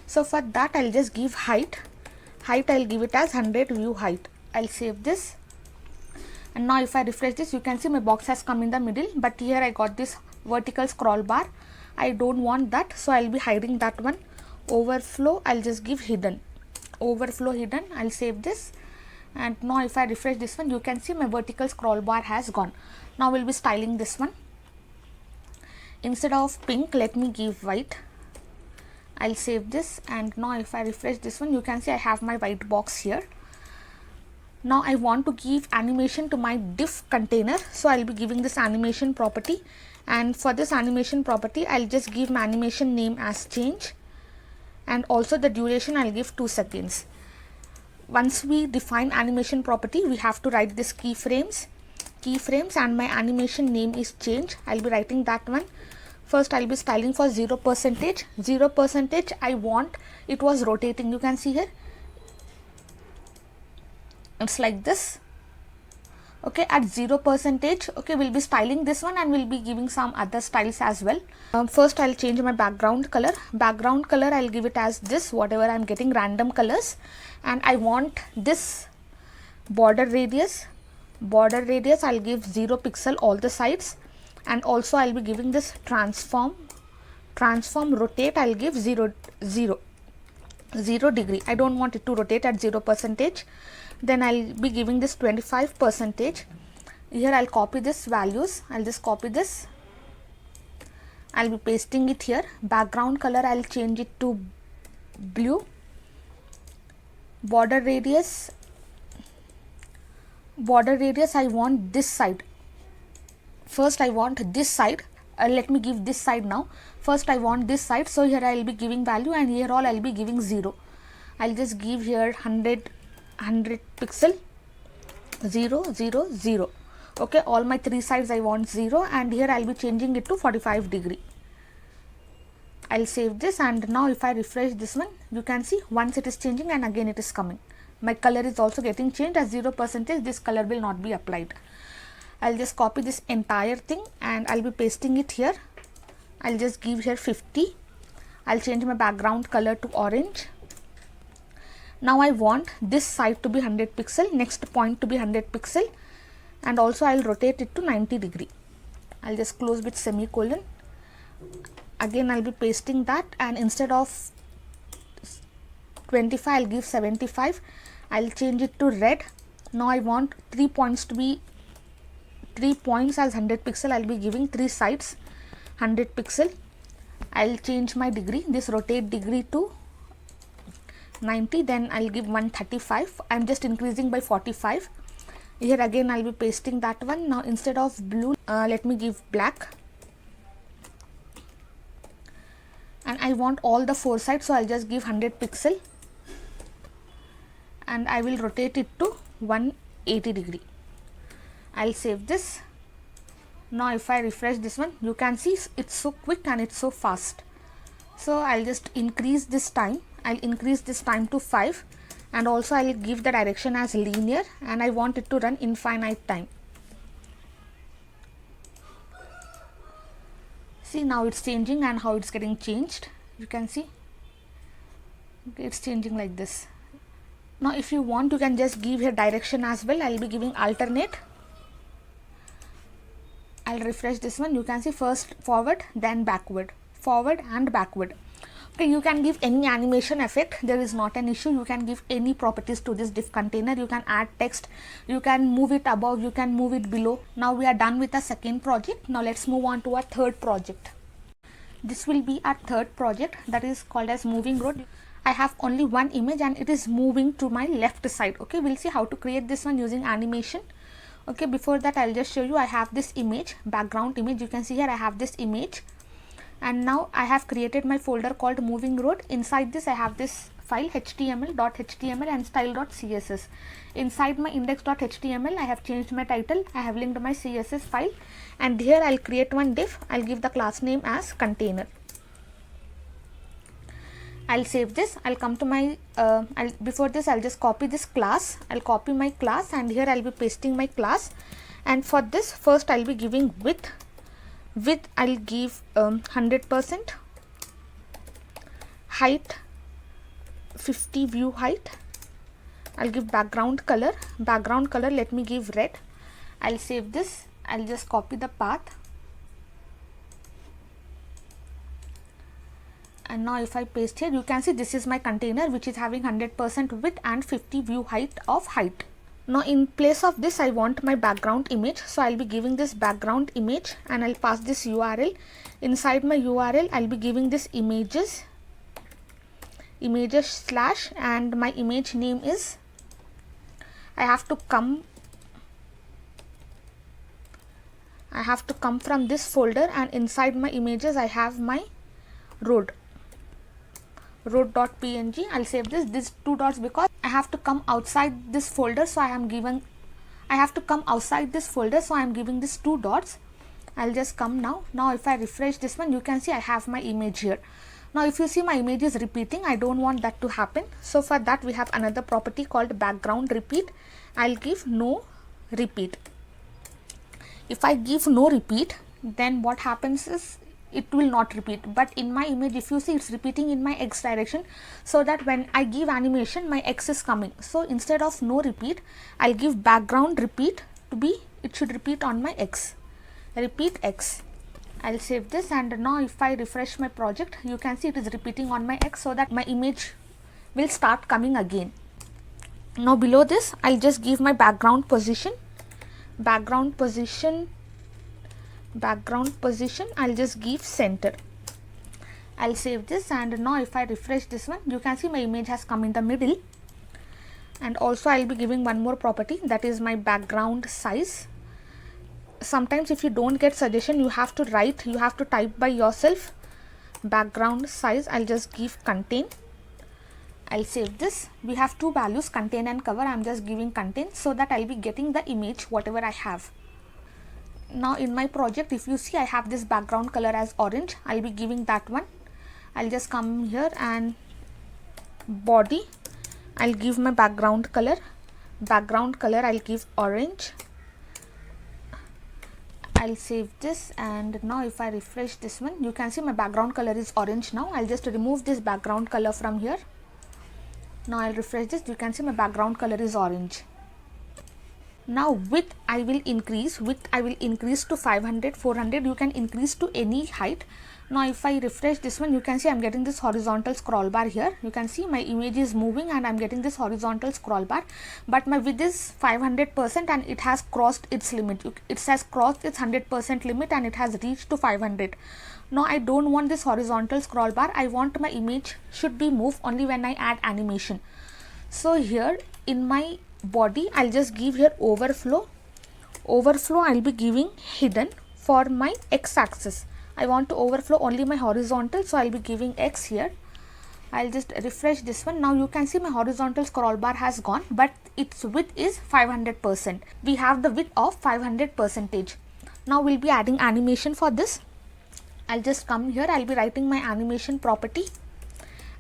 So for that I'll just give height I'll give it as 100 view height. I'll save this, and now if I refresh this, you can see my box has come in the middle, but here I got this vertical scroll bar. I don't want that, so I'll be hiding that one. Overflow I'll just give hidden. Overflow hidden. I'll save this, and now if I refresh this one, you can see my vertical scroll bar has gone. Now we'll be styling this one. Instead of pink, let me give white. I'll save this, and now if I refresh this one, you can see I have my white box here. Now I want to give animation to my div container, so I'll be giving this animation property, and for this animation property I'll just give my animation name as change, and also the duration I'll give 2 seconds. Once we define animation property, we have to write this keyframes, and my animation name is change. I'll be writing that one. First I'll be styling for 0%. 0% I want it was rotating. You can see here it's like this. Okay, at 0%, okay, we'll be styling this one and we'll be giving some other styles as well. First I'll change my background color. Background color I'll give it as this, whatever I'm getting, random colors, and I want this border radius. I'll give 0 pixel all the sides, and also I'll be giving this transform transform rotate, I'll give 0 degree. I don't want it to rotate at 0%. Then I'll be giving this 25%. Here I'll copy this values. I'll just copy this. I'll be pasting it here. Background color, I'll change it to blue. Border radius, I want this side. First I want this side. Let me give this side now. First I want this side, so here I will be giving value, and here all I will be giving 0. I'll just give here 100 pixel, 0 0 0. Okay, all my 3 sides I want 0, and here I'll be changing it to 45 degree. I'll save this, and now if I refresh this one, you can see once it is changing and again it is coming. My color is also getting changed. As 0%, this color will not be applied. I'll just copy this entire thing and I'll be pasting it here. I'll just give here 50. I'll change my background color to orange. Now I want this side to be 100 pixel, next point to be 100 pixel, and also I'll rotate it to 90 degree. I'll just close with semicolon. Again I'll be pasting that, and instead of 25 I'll give 75. I'll change it to red. Now I want 3 points to be 3 points as 100 pixel. I'll be giving 3 sides 100 pixel. I'll change my degree, this rotate degree to 90. Then I'll give 135. I'm just increasing by 45. Here again I'll be pasting that one. Now instead of blue, let me give black. And I want all the 4 sides, so I'll just give 100 pixel, and I will rotate it to 180 degree. I'll save this. Now if I refresh this one, you can see it's so quick and it's so fast. So I'll just increase this time. I'll increase this time to 5, and also I'll give the direction as linear, and I want it to run infinite time. See, now it's changing and how it's getting changed. You can see, okay, it's changing like this. Now if you want, you can just give here direction as well. I'll be giving alternate. I'll refresh this one. You can see first forward, then backward, forward and backward. Okay, you can give any animation effect. There is not an issue. You can give any properties to this diff container. You can add text. You can move it above. You can move it below. Now we are done with the second project. Now let's move on to our third project. This will be our third project, that is called as moving road. I have only one image and it is moving to my left side. Okay, we'll see how to create this one using animation. Okay, before that I'll just show you. I have this image, background image. You can see here I have this image, and now I have created my folder called moving road. Inside this I have this file html.html and style.css. Inside my index.html I have changed my title. I have linked my CSS file, and here I'll create one div. I'll give the class name as container. I'll save this. I'll come to my before this I'll just copy this class. I'll copy my class, and here I'll be pasting my class. And for this, first I'll be giving width I'll give 100%, height 50 view height. I'll give background color let me give red. I'll save this. I'll just copy the path, and now if I paste here, you can see this is my container which is having 100% width and 50 view height of height. Now in place of this I want my background image, so I'll be giving this background image, and I'll pass this URL. Inside my URL I'll be giving this images slash, and my image name is, I have to come from this folder, and inside my images I have my road.png. I'll save this 2 dots because I have to come outside this folder, so I am giving this 2 dots. I'll just come now. Now if I refresh this one, you can see I have my image here. Now if you see my image is repeating, I don't want that to happen. So for that we have another property called background repeat. I'll give no repeat. If I give no repeat, then what happens is it will not repeat. But in my image, if you see, it's repeating in my x direction, so that when I give animation, my x is coming. So instead of no repeat, I'll give background repeat to be, it should repeat on my x. Repeat x. I'll save this, and now if I refresh my project, you can see it is repeating on my X, so that my image will start coming again. Now below this, I'll just give my background position. Background position, I'll just give center. I'll save this, and now if I refresh this one, you can see my image has come in the middle. And also I'll be giving one more property, that is my background size. Sometimes if you don't get suggestion, you have to type by yourself. Background size, I'll just give contain. I'll save this. We have two values, contain and cover. I'm just giving contain, so that I'll be getting the image whatever I have. Now in my project, if you see, I have this background color as orange. I'll be giving that one. I'll just come here and body, I'll give my background color. I'll give orange. I'll save this, and now if I refresh this one, you can see my background color is orange. Now I'll just remove this background color from here. Now I'll refresh this, you can see my background color is orange. Now width I will increase to 500, 400. You can increase to any height. Now if I refresh this one, you can see I'm getting this horizontal scroll bar here. You can see my image is moving and I'm getting this horizontal scroll bar, but my width is 500% and it has crossed its limit. It has crossed its 100% limit and it has reached to 500. Now I don't want this horizontal scroll bar. I want my image should be moved only when I add animation. So here in my body, I'll just give here overflow. I'll be giving hidden for my x-axis. I want to overflow only my horizontal, so I'll be giving X here. I'll just refresh this one. Now you can see my horizontal scroll bar has gone, but its width is 500%. We have the width of 500%. Now we'll be adding animation for this. I'll just come here. I'll be writing my animation property.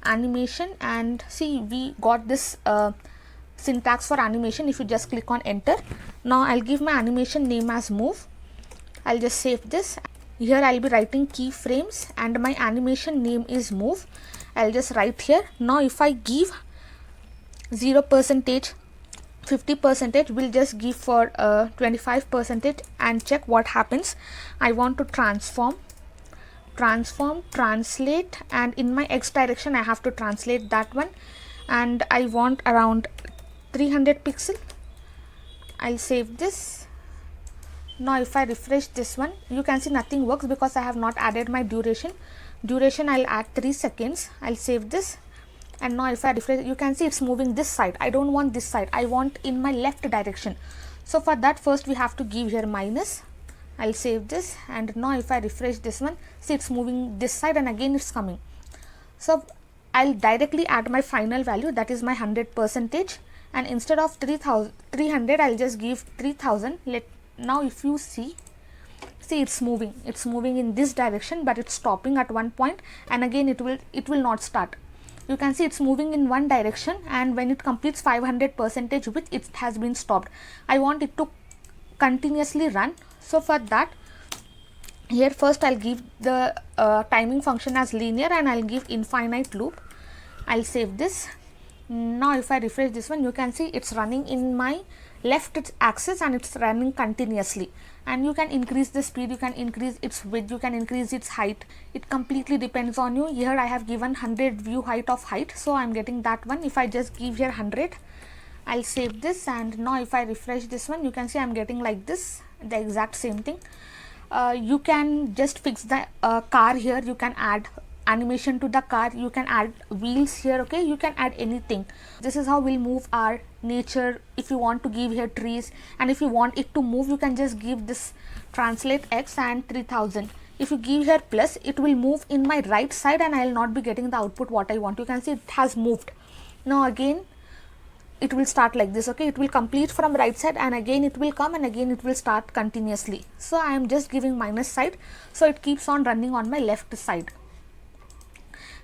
Animation, and see we got this syntax for animation if you just click on enter. Now I'll give my animation name as move. I'll just save this. Here I'll be writing keyframes and my animation name is move. I'll just write here. Now if I give 0%, 50%, we'll just give for 25% and check what happens. I want to transform, translate, and in my X direction I have to translate that one, and I want around 300 pixel. I'll save this. Now if I refresh this one, you can see nothing works because I have not added my duration. I'll add 3 seconds. I'll save this, and now if I refresh, you can see it's moving this side. I don't want this side, I want in my left direction. So for that, first we have to give here minus. I'll save this, and now if I refresh this one, see it's moving this side and again it's coming. So I'll directly add my final value, that is my 100%, and instead of 300 I'll just give 3000. Now if you see it's moving in this direction, but it's stopping at one point and again it will not start. You can see it's moving in one direction, and when it completes 500% width, it has been stopped. I want it to continuously run. So for that, here first I'll give the timing function as linear, and I'll give infinite loop. I'll save this. Now if I refresh this one, you can see it's running in my left axis and it's running continuously, and you can increase the speed, you can increase its width, you can increase its height. It completely depends on you. Here I have given 100 view height of height, so I'm getting that one. If I just give here 100, I'll save this, and now if I refresh this one, you can see I'm getting like this, the exact same thing. You can just fix the car here, you can add animation to the car, you can add wheels here, okay, you can add anything. This is how we'll move our nature. If you want to give here trees, and if you want it to move, you can just give this translate X and 3000. If you give here plus, it will move in my right side and I will not be getting the output what I want. You can see it has moved. Now again it will start like this, okay, it will complete from right side and again it will come and again it will start continuously. So I am just giving minus side, so it keeps on running on my left side.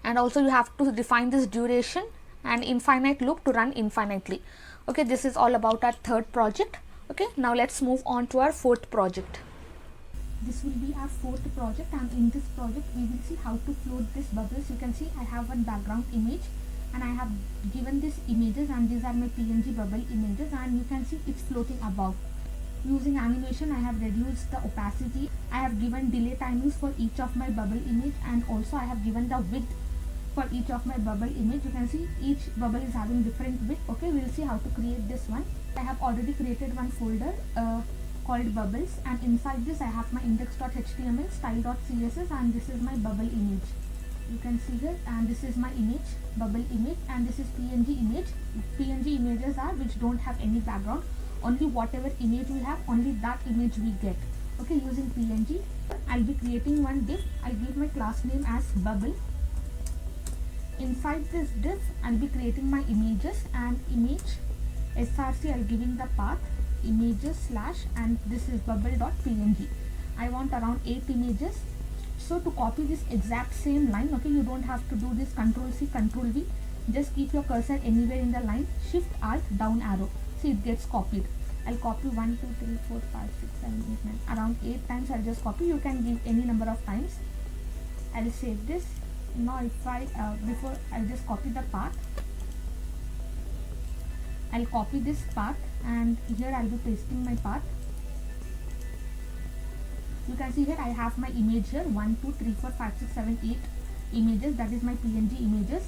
And also you have to define this duration and infinite loop to run infinitely. Okay, this is all about our third project. Okay, now let's move on to our fourth project. This will be our fourth project, and in this project we will see how to float this bubbles. You can see I have one background image and I have given these images, and these are my PNG bubble images, and you can see it's floating above. Using animation, I have reduced the opacity. I have given delay timings for each of my bubble image, and also I have given the width for each of my bubble image. You can see each bubble is having different width. Okay, we'll see how to create this one. I have already created one folder called bubbles, and inside this I have my index.html, style.css, and this is my bubble image. You can see here, and this is my image, bubble image, and this is PNG image. PNG images are which don't have any background. Only whatever image we have, only that image we get. Okay, using PNG, I'll be creating one div. I'll give my class name as bubble. Inside this div, I'll be creating my images, and image src, I'll giving the path images slash, and this is bubble.png. I want around 8 images. So to copy this exact same line, okay, you don't have to do this Ctrl C, Ctrl V. Just keep your cursor anywhere in the line, Shift Alt down arrow. See, it gets copied. I'll copy 1, 2, 3, 4, 5, 6, 7, 8, 9. Around 8 times I'll just copy. You can give any number of times. I'll save this. Now if I, before I'll just copy the path. I'll copy this path, and here I'll be pasting my path. You can see here I have my image here, 1, 2, 3, 4, 5, 6, 7, 8 images. That is my PNG images.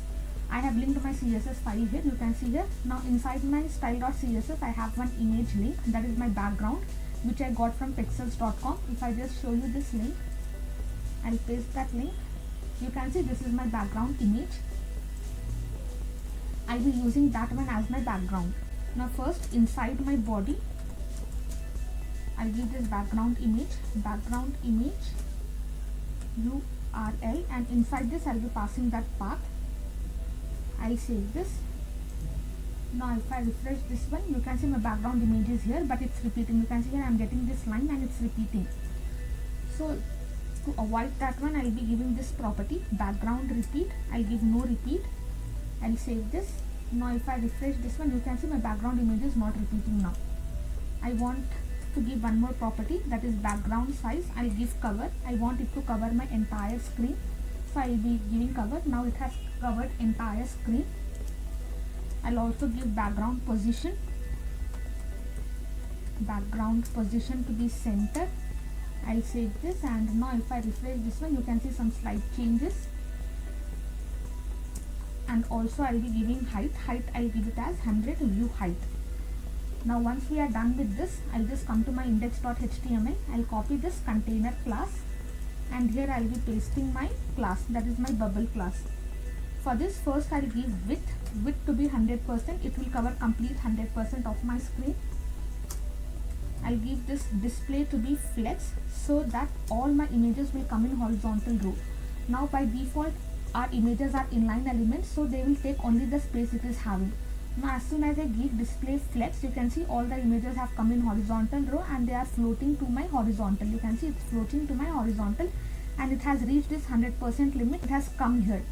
I have linked my CSS file here. You can see here. Now inside my style.css, I have one image link. That is my background, which I got from pexels.com. If I just show you this link, I'll paste that link. You can see this is my background image. I'll be using that one as my background. Now first, inside my body, I'll give this background image URL, and inside this I'll be passing that path. I'll save this. Now if I refresh this one, you can see my background image is here, but it's repeating. You can see here I'm getting this line and it's repeating. So to avoid that one, I'll be giving this property background repeat. I'll give no repeat. I'll save this. Now if I refresh this one, you can see my background image is not repeating now. I want to give one more property, that is background size. I'll give cover. I want it to cover my entire screen, so I'll be giving cover. Now it has covered entire screen. I'll also give background position to be center. I'll save this, and now if I refresh this one, you can see some slight changes. And also I'll be giving height. I'll give it as 100 view height. Now once we are done with this, I'll just come to my index.html. I'll copy this container class, and here I'll be pasting my class, that is my bubble class. For this, first I'll give width to be 100%. It will cover complete 100% of my screen. I'll give this display to be flex, so that all my images will come in horizontal row. Now by default, our images are inline elements, so they will take only the space it is having. Now as soon as I give display flex, you can see all the images have come in horizontal row, and they are floating to my horizontal. You can see it's floating to my horizontal, and it has reached this 100% limit. It has come here.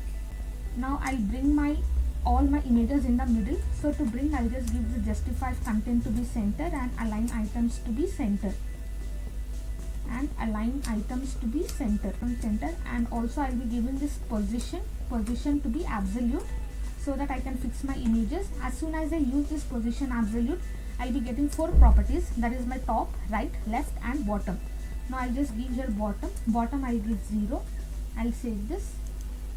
Now I'll bring all my images in the middle. So to bring, I'll just give the justify content to be center, and align items to be center, and also I'll be giving this position to be absolute, so that I can fix my images. As soon as I use this position absolute, I'll be getting 4 properties, that is my top, right, left, and bottom. Now I'll just give here bottom I'll give 0. I'll save this.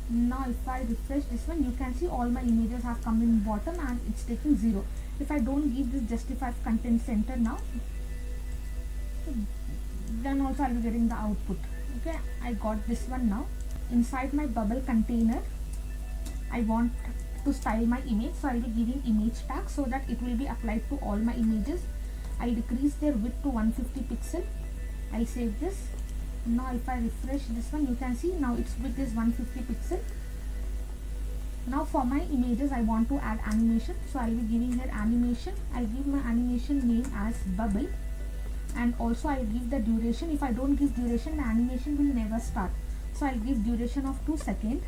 Now if I refresh this one, you can see all my images have come in bottom, and it's taking 0. If I don't give this justify content center now, then also I'll be getting the output. Okay, I got this one. Now inside my bubble container, I want to style my image, so I'll be giving image tag, so that it will be applied to all my images. I'll decrease their width to 150 pixel. I'll save this. Now if I refresh this one, you can see now its width is 150 pixel. Now for my images, I want to add animation, so I'll be giving here animation. I'll give my animation name as bubble, and also I'll give the duration. If I don't give duration, the animation will never start, so I'll give duration of 2 seconds.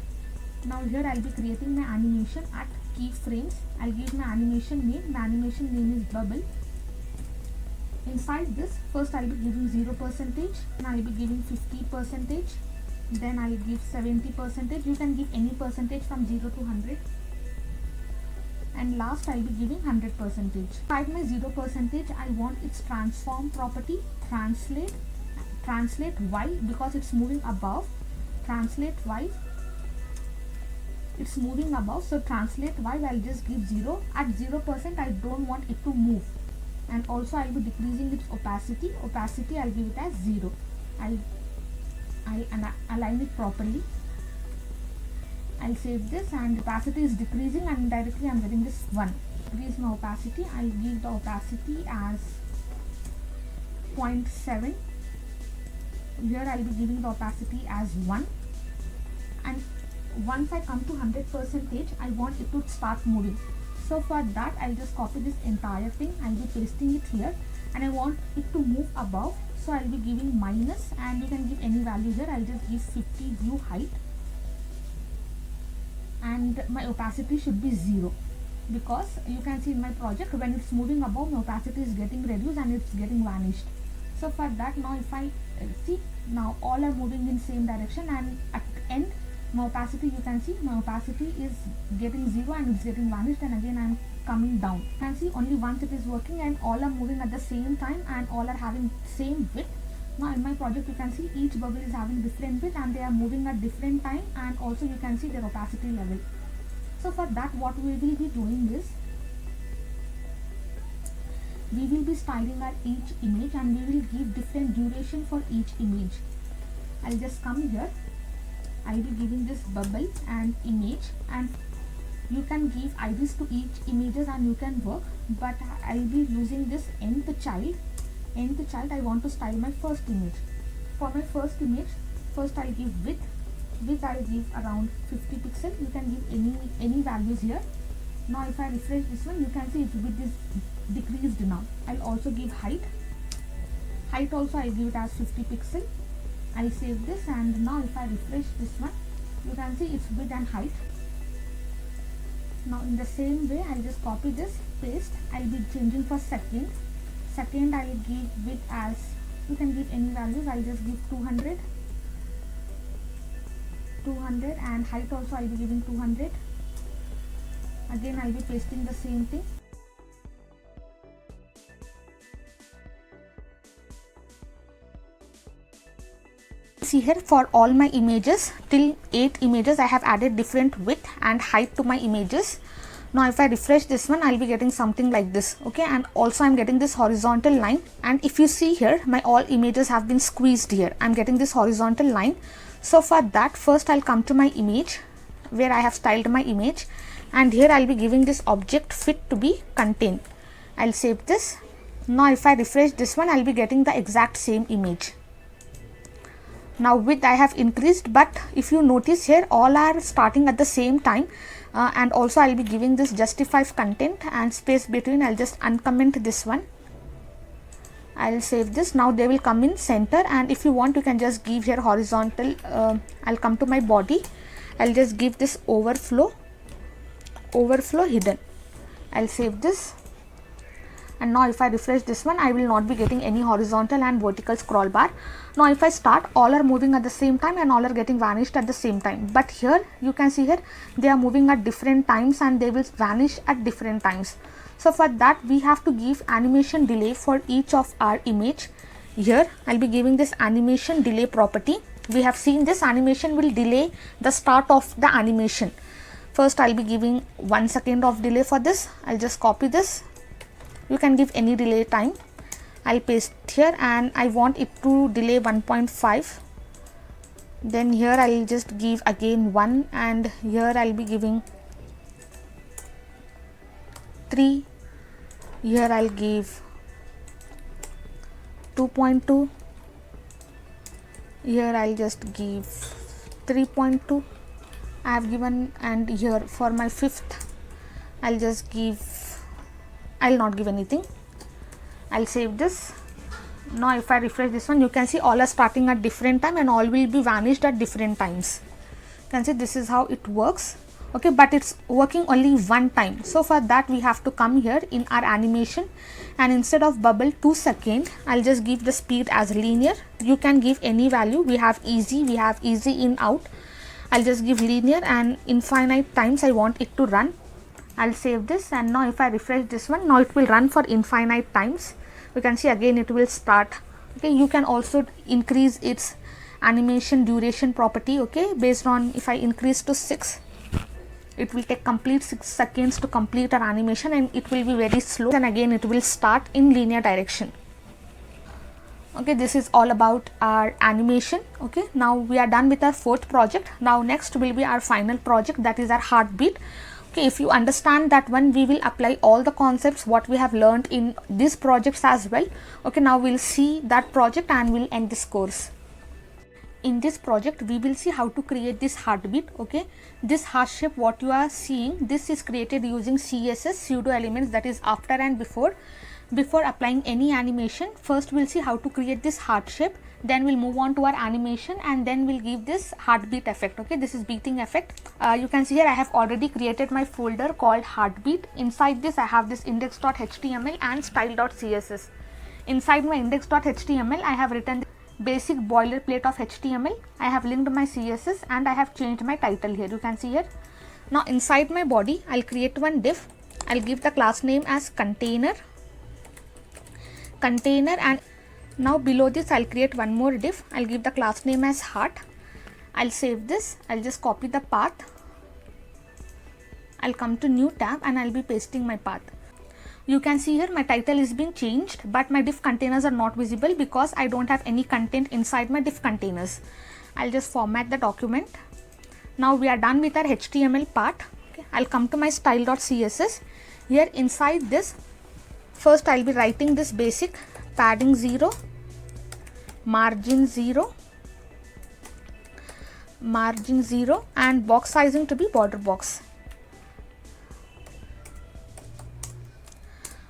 Now here I'll be creating my animation at keyframes. I'll give my animation name. The animation name is bubble. Inside this, first I'll be giving 0%, and I'll be giving 50%, then I'll give 70%. You can give any percentage from 0 to 100. and last I'll be giving 100%. Type my 0%, I want its transform property, translate y because it's moving above, translate y, it's moving above, so translate y, I'll just give 0. At 0% I don't want it to move, and also I'll be decreasing its opacity, I'll give it as 0. I'll align it properly. I'll save this, and opacity is decreasing and indirectly I'm getting this 1. Decrease my opacity, I'll give the opacity as 0.7. Here I'll be giving the opacity as 1, and once I come to 100%, I want it to start moving. So for that I'll just copy this entire thing, I'll be pasting it here, and I want it to move above, so I'll be giving minus, and you can give any value here. I'll just give 50 view height, and my opacity should be 0, because you can see in my project when it's moving above, my opacity is getting reduced and it's getting vanished. So for that, now if I see, now all are moving in same direction, and at the end my opacity, you can see my opacity is getting 0 and it's getting vanished, and again I'm coming down. You can see only once it is working and all are moving at the same time and all are having same width. Now in my project you can see each bubble is having different width and they are moving at different time, and also you can see their opacity level. So for that, what we will be doing is, we will be styling our each image and we will give different duration for each image. I'll just come here, I'll be giving this bubble and image, and you can give IDs to each images and you can work, but I'll be using this nth child. I want to style my first image. For my first image, first I'll give width I'll give around 50 pixel. You can give any values here. Now if I refresh this one, you can see its width is decreased now. I'll also give height also I'll give it as 50 pixel. I'll save this, and now if I refresh this one, you can see its width and height. Now in the same way, I'll just copy this, paste. I'll be changing for second I'll give width as, you can give any values. I'll just give 200, and height also I'll be giving 200. Again I'll be pasting the same thing. See here, for all my images till 8 images I have added different width and height to my images. Now if I refresh this one, I'll be getting something like this, okay, and also I'm getting this horizontal line, and if you see here, my all images have been squeezed here. I'm getting this horizontal line. So for that, first I'll come to my image where I have styled my image, and here I'll be giving this object fit to be contained. I'll save this. Now if I refresh this one, I'll be getting the exact same image. Now width I have increased, but if you notice here, all are starting at the same time, and also I'll be giving this justify content and space between. I'll just uncomment this one. I'll save this. Now they will come in center, and if you want, you can just give here horizontal. I'll come to my body. I'll just give this overflow hidden. I'll save this, and now if I refresh this one, I will not be getting any horizontal and vertical scroll bar. Now if I start, all are moving at the same time and all are getting vanished at the same time, but here you can see here they are moving at different times and they will vanish at different times. So for that, we have to give animation delay for each of our image. Here I'll be giving this animation delay property. We have seen this animation will delay the start of the animation. First I'll be giving 1 second of delay for this. I'll just copy this. You can give any delay time. I'll paste here, and I want it to delay 1.5. Then here I'll just give again 1, and here I'll be giving 3. Here I'll give 2.2. Here I'll just give 3.2. I have given, and here for my 5th I'll just give, I'll not give anything. I'll save this. Now if I refresh this one, you can see all are starting at different time and all will be vanished at different times. You can see this is how it works, okay, but it's working only one time. So for that, we have to come here in our animation, and instead of bubble 2 seconds, I'll just give the speed as linear. You can give any value. We have easy in out. I'll just give linear, and infinite times I want it to run. I'll save this, and now if I refresh this one, now it will run for infinite times. You can see again it will start. Okay, you can also increase its animation duration property, okay, based on, if I increase to 6, it will take complete 6 seconds to complete our animation, and it will be very slow, and again it will start in linear direction. Okay, this is all about our animation. Okay, now we are done with our fourth project. Now next will be our final project, that is our heartbeat. Okay, if you understand that one, we will apply all the concepts what we have learned in these projects as well. Okay, now we'll see that project and we'll end this course. In this project we will see how to create this heartbeat. Okay, this heart shape what you are seeing, this is created using CSS pseudo elements, that is after and before applying any animation. First we'll see how to create this heart shape, then we'll move on to our animation, and then we'll give this heartbeat effect. Okay, this is beating effect. You can see here I have already created my folder called heartbeat. Inside this I have this index.html and style.css. Inside my index.html I have written basic boilerplate of HTML. I have linked my CSS and I have changed my title here. You can see here. Now inside my body I'll create one div. I'll give the class name as container, and now below this I'll create one more div. I'll give the class name as heart. I'll save this. I'll just copy the path. I'll come to new tab and I'll be pasting my path. You can see here my title is being changed, but my div containers are not visible because I don't have any content inside my div containers. I'll just format the document. Now we are done with our HTML part. Okay, I'll come to my style.css. Here inside this, first I'll be writing this basic padding 0, margin 0, and box sizing to be border box.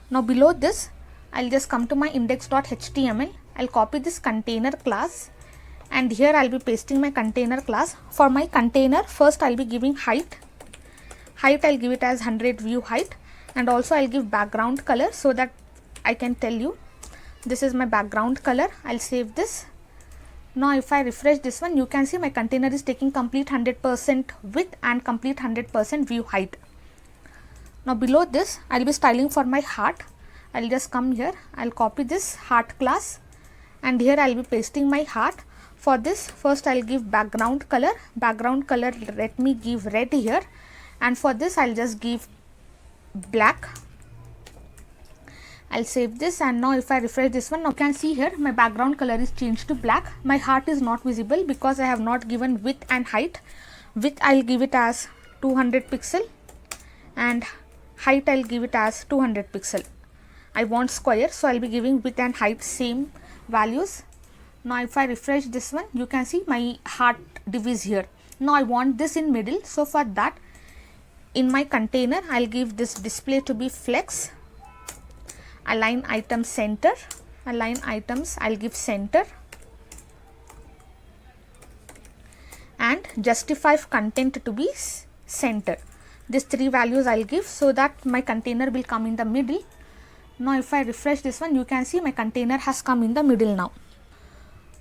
Now below this I'll just come to my index.html. I'll copy this container class, and here I'll be pasting my container class. For my container, first I'll be giving height. I'll give it as 100 view height, and also I'll give background color so that I can tell you this is my background color. I'll save this. Now if I refresh this one, you can see my container is taking complete 100% width and complete 100% view height. Now below this I'll be styling for my heart. I'll just come here, I'll copy this heart class, and here I'll be pasting my heart. For this, first I'll give background color. Let me give red here, and for this I'll just give black. I'll save this, and now if I refresh this one, now you can see here my background color is changed to black. My heart is not visible because I have not given width and height. Width I'll give it as 200 pixel, and height I'll give it as 200 pixel. I want square, so I'll be giving width and height same values. Now if I refresh this one, you can see my heart div is here. Now I want this in middle, so for that in my container I'll give this display to be flex, align item center, align items I'll give center, and justify content to be center. These three values I'll give so that my container will come in the middle. Now if I refresh this one, you can see my container has come in the middle now.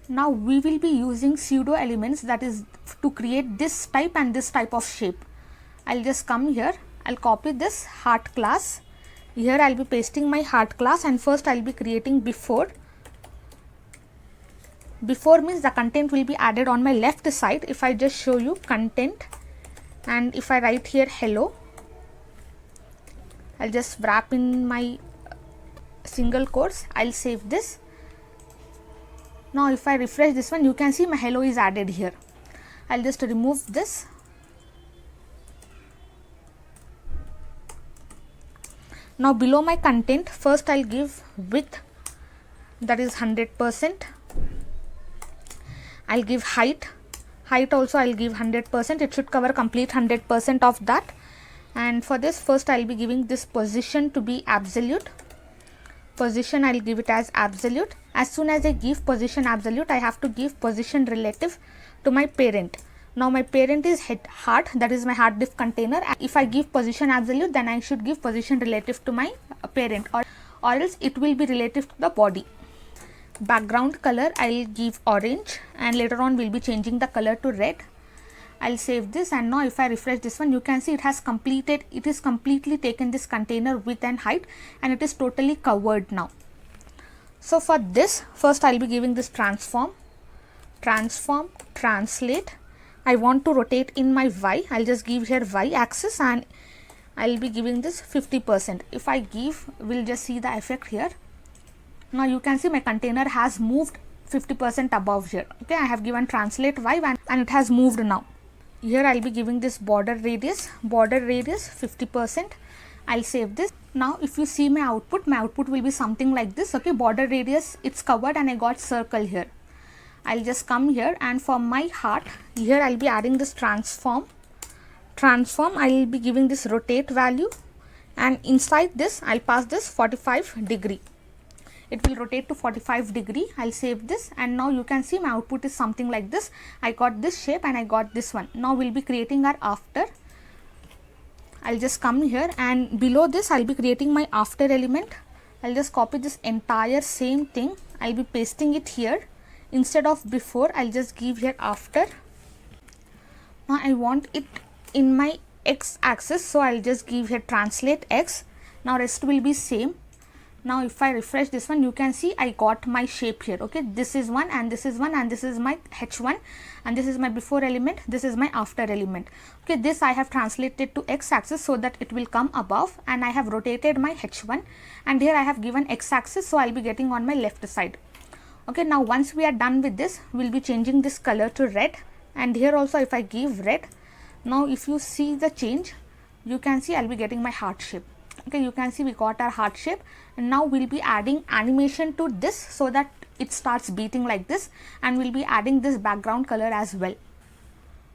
Now we will be using pseudo elements, that is to create this type and this type of shape. I'll just come here, I'll copy this heart class. Here I'll be pasting my heart class, and first I'll be creating before. Before means the content will be added on my left side. If I just show you content, and if I write here hello, I'll just wrap in my single quotes. I'll save this. Now if I refresh this one, you can see my hello is added here. I'll just remove this. Now below my content, first I'll give width, that is 100%. I'll give height also I'll give 100%. It should cover complete 100% of that. And for this, first I'll be giving this position to be absolute. Position I'll give it as absolute. As soon as I give position absolute, I have to give position relative to my parent. Now my parent is heart, that is my heart div container. If I give position absolute, then I should give position relative to my parent, or else it will be relative to the body. Background color I'll give orange, and later on we'll be changing the color to red. I'll save this, and now if I refresh this one, you can see it has completed, it is completely taken this container width and height, and it is totally covered now. So for this, first I'll be giving this transform, translate. I want to rotate in my Y. I'll just give here Y axis, and I'll be giving this 50%. If I give, we'll just see the effect here. Now you can see my container has moved 50% above here. Okay, I have given translate Y, and it has moved now. Here I'll be giving this border radius 50%. I'll save this. Now if you see my output will be something like this. Okay, border radius, it's covered, and I got circle here. I'll just come here, and for my heart, here I'll be adding this transform. I'll be giving this rotate value, and inside this I'll pass this 45 degree. It will rotate to 45 degree. I'll save this, and now you can see my output is something like this. I got this shape and I got this one. Now we'll be creating our after. I'll just come here, and below this I'll be creating my after element. I'll just copy this entire same thing. I'll be pasting it here. Instead of before, I'll just give here after. Now I want it in my X axis, so I'll just give here translate X. Now rest will be same. Now if I refresh this one, you can see I got my shape here. Okay, this is one, and this is one, and this is my H1, and this is my before element, this is my after element. Okay, this I have translated to X axis so that it will come above, and I have rotated my H1, and here I have given X axis, so I'll be getting on my left side. Okay, now once we are done with this, we'll be changing this color to red, and here also if I give red, now if you see the change, you can see I'll be getting my heart shape. Okay, you can see we got our heart shape, and now we'll be adding animation to this so that it starts beating like this, and we'll be adding this background color as well.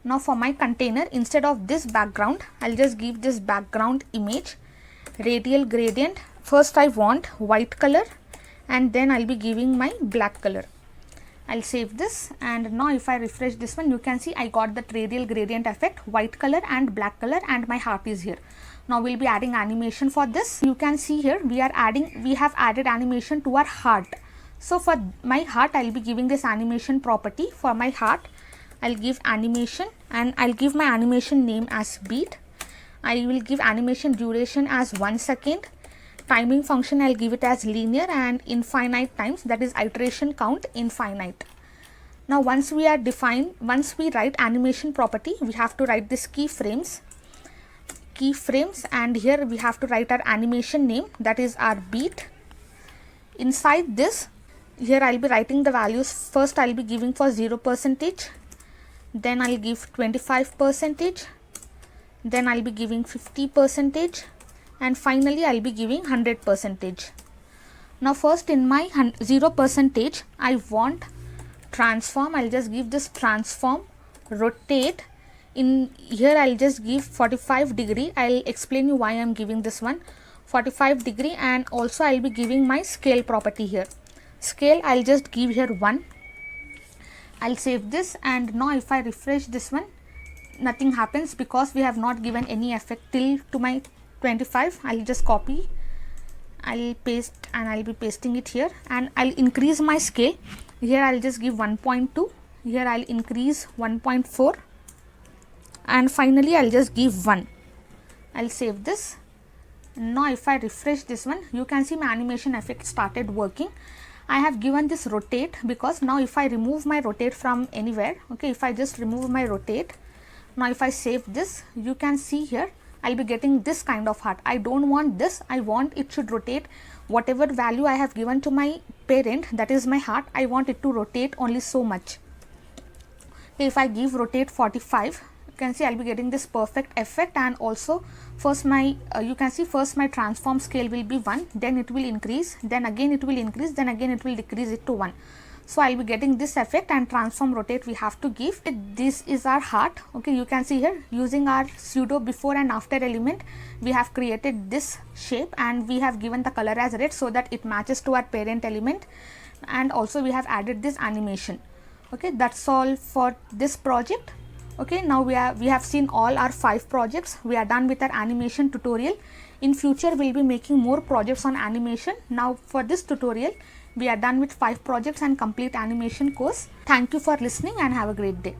Now for my container, instead of this background, I'll just give this background image radial gradient. First I want white color, and then I'll be giving my black color. I'll save this, and now if I refresh this one, you can see I got that radial gradient effect, white color and black color, and my heart is here. Now we'll be adding animation for this. You can see here we have added animation to our heart. So for my heart, I'll be giving this animation property. For my heart, I'll give animation, and I'll give my animation name as beat. I will give animation duration as 1 second. Timing function, I'll give it as linear and infinite times, that is iteration count infinite. Now once we write animation property, we have to write this keyframes, and here we have to write our animation name, that is our beat. Inside this, here I'll be writing the values. First I'll be giving for 0%, then I'll give 25%, then I'll be giving 50%, and finally I'll be giving 100%. Now first in my 0%, I want transform. I'll just give this transform rotate. In here I'll just give 45 degree. I'll explain you why I'm giving this one 45 degree, and also I'll be giving my scale property here. Scale, I'll just give here 1. I'll save this, and now if I refresh this one, nothing happens because we have not given any effect till to my 25. I'll just copy, I'll paste, and I'll be pasting it here, and I'll increase my scale. Here I'll just give 1.2, here I'll increase 1.4, and finally I'll just give 1. I'll save this. Now if I refresh this one, you can see my animation effect started working. I have given this rotate because now if I remove my rotate from anywhere, okay, if I just remove my rotate, now if I save this, you can see here I'll be getting this kind of heart. I don't want this, I want it should rotate whatever value I have given to my parent, that is my heart. I want it to rotate only so much. If I give rotate 45, you can see I'll be getting this perfect effect, and also first my you can see first my transform scale will be 1, then it will increase, then again it will increase, then again it will decrease it to 1. So I'll be getting this effect, and transform rotate we have to give. This is our heart. Okay, you can see here using our pseudo before and after element, we have created this shape, and we have given the color as red so that it matches to our parent element, and also we have added this animation. Okay, that's all for this project. Okay, now we have seen all our 5 projects. We are done with our animation tutorial. In future we'll be making more projects on animation. Now for this tutorial we are done with 5 projects and complete animation course. Thank you for listening and have a great day.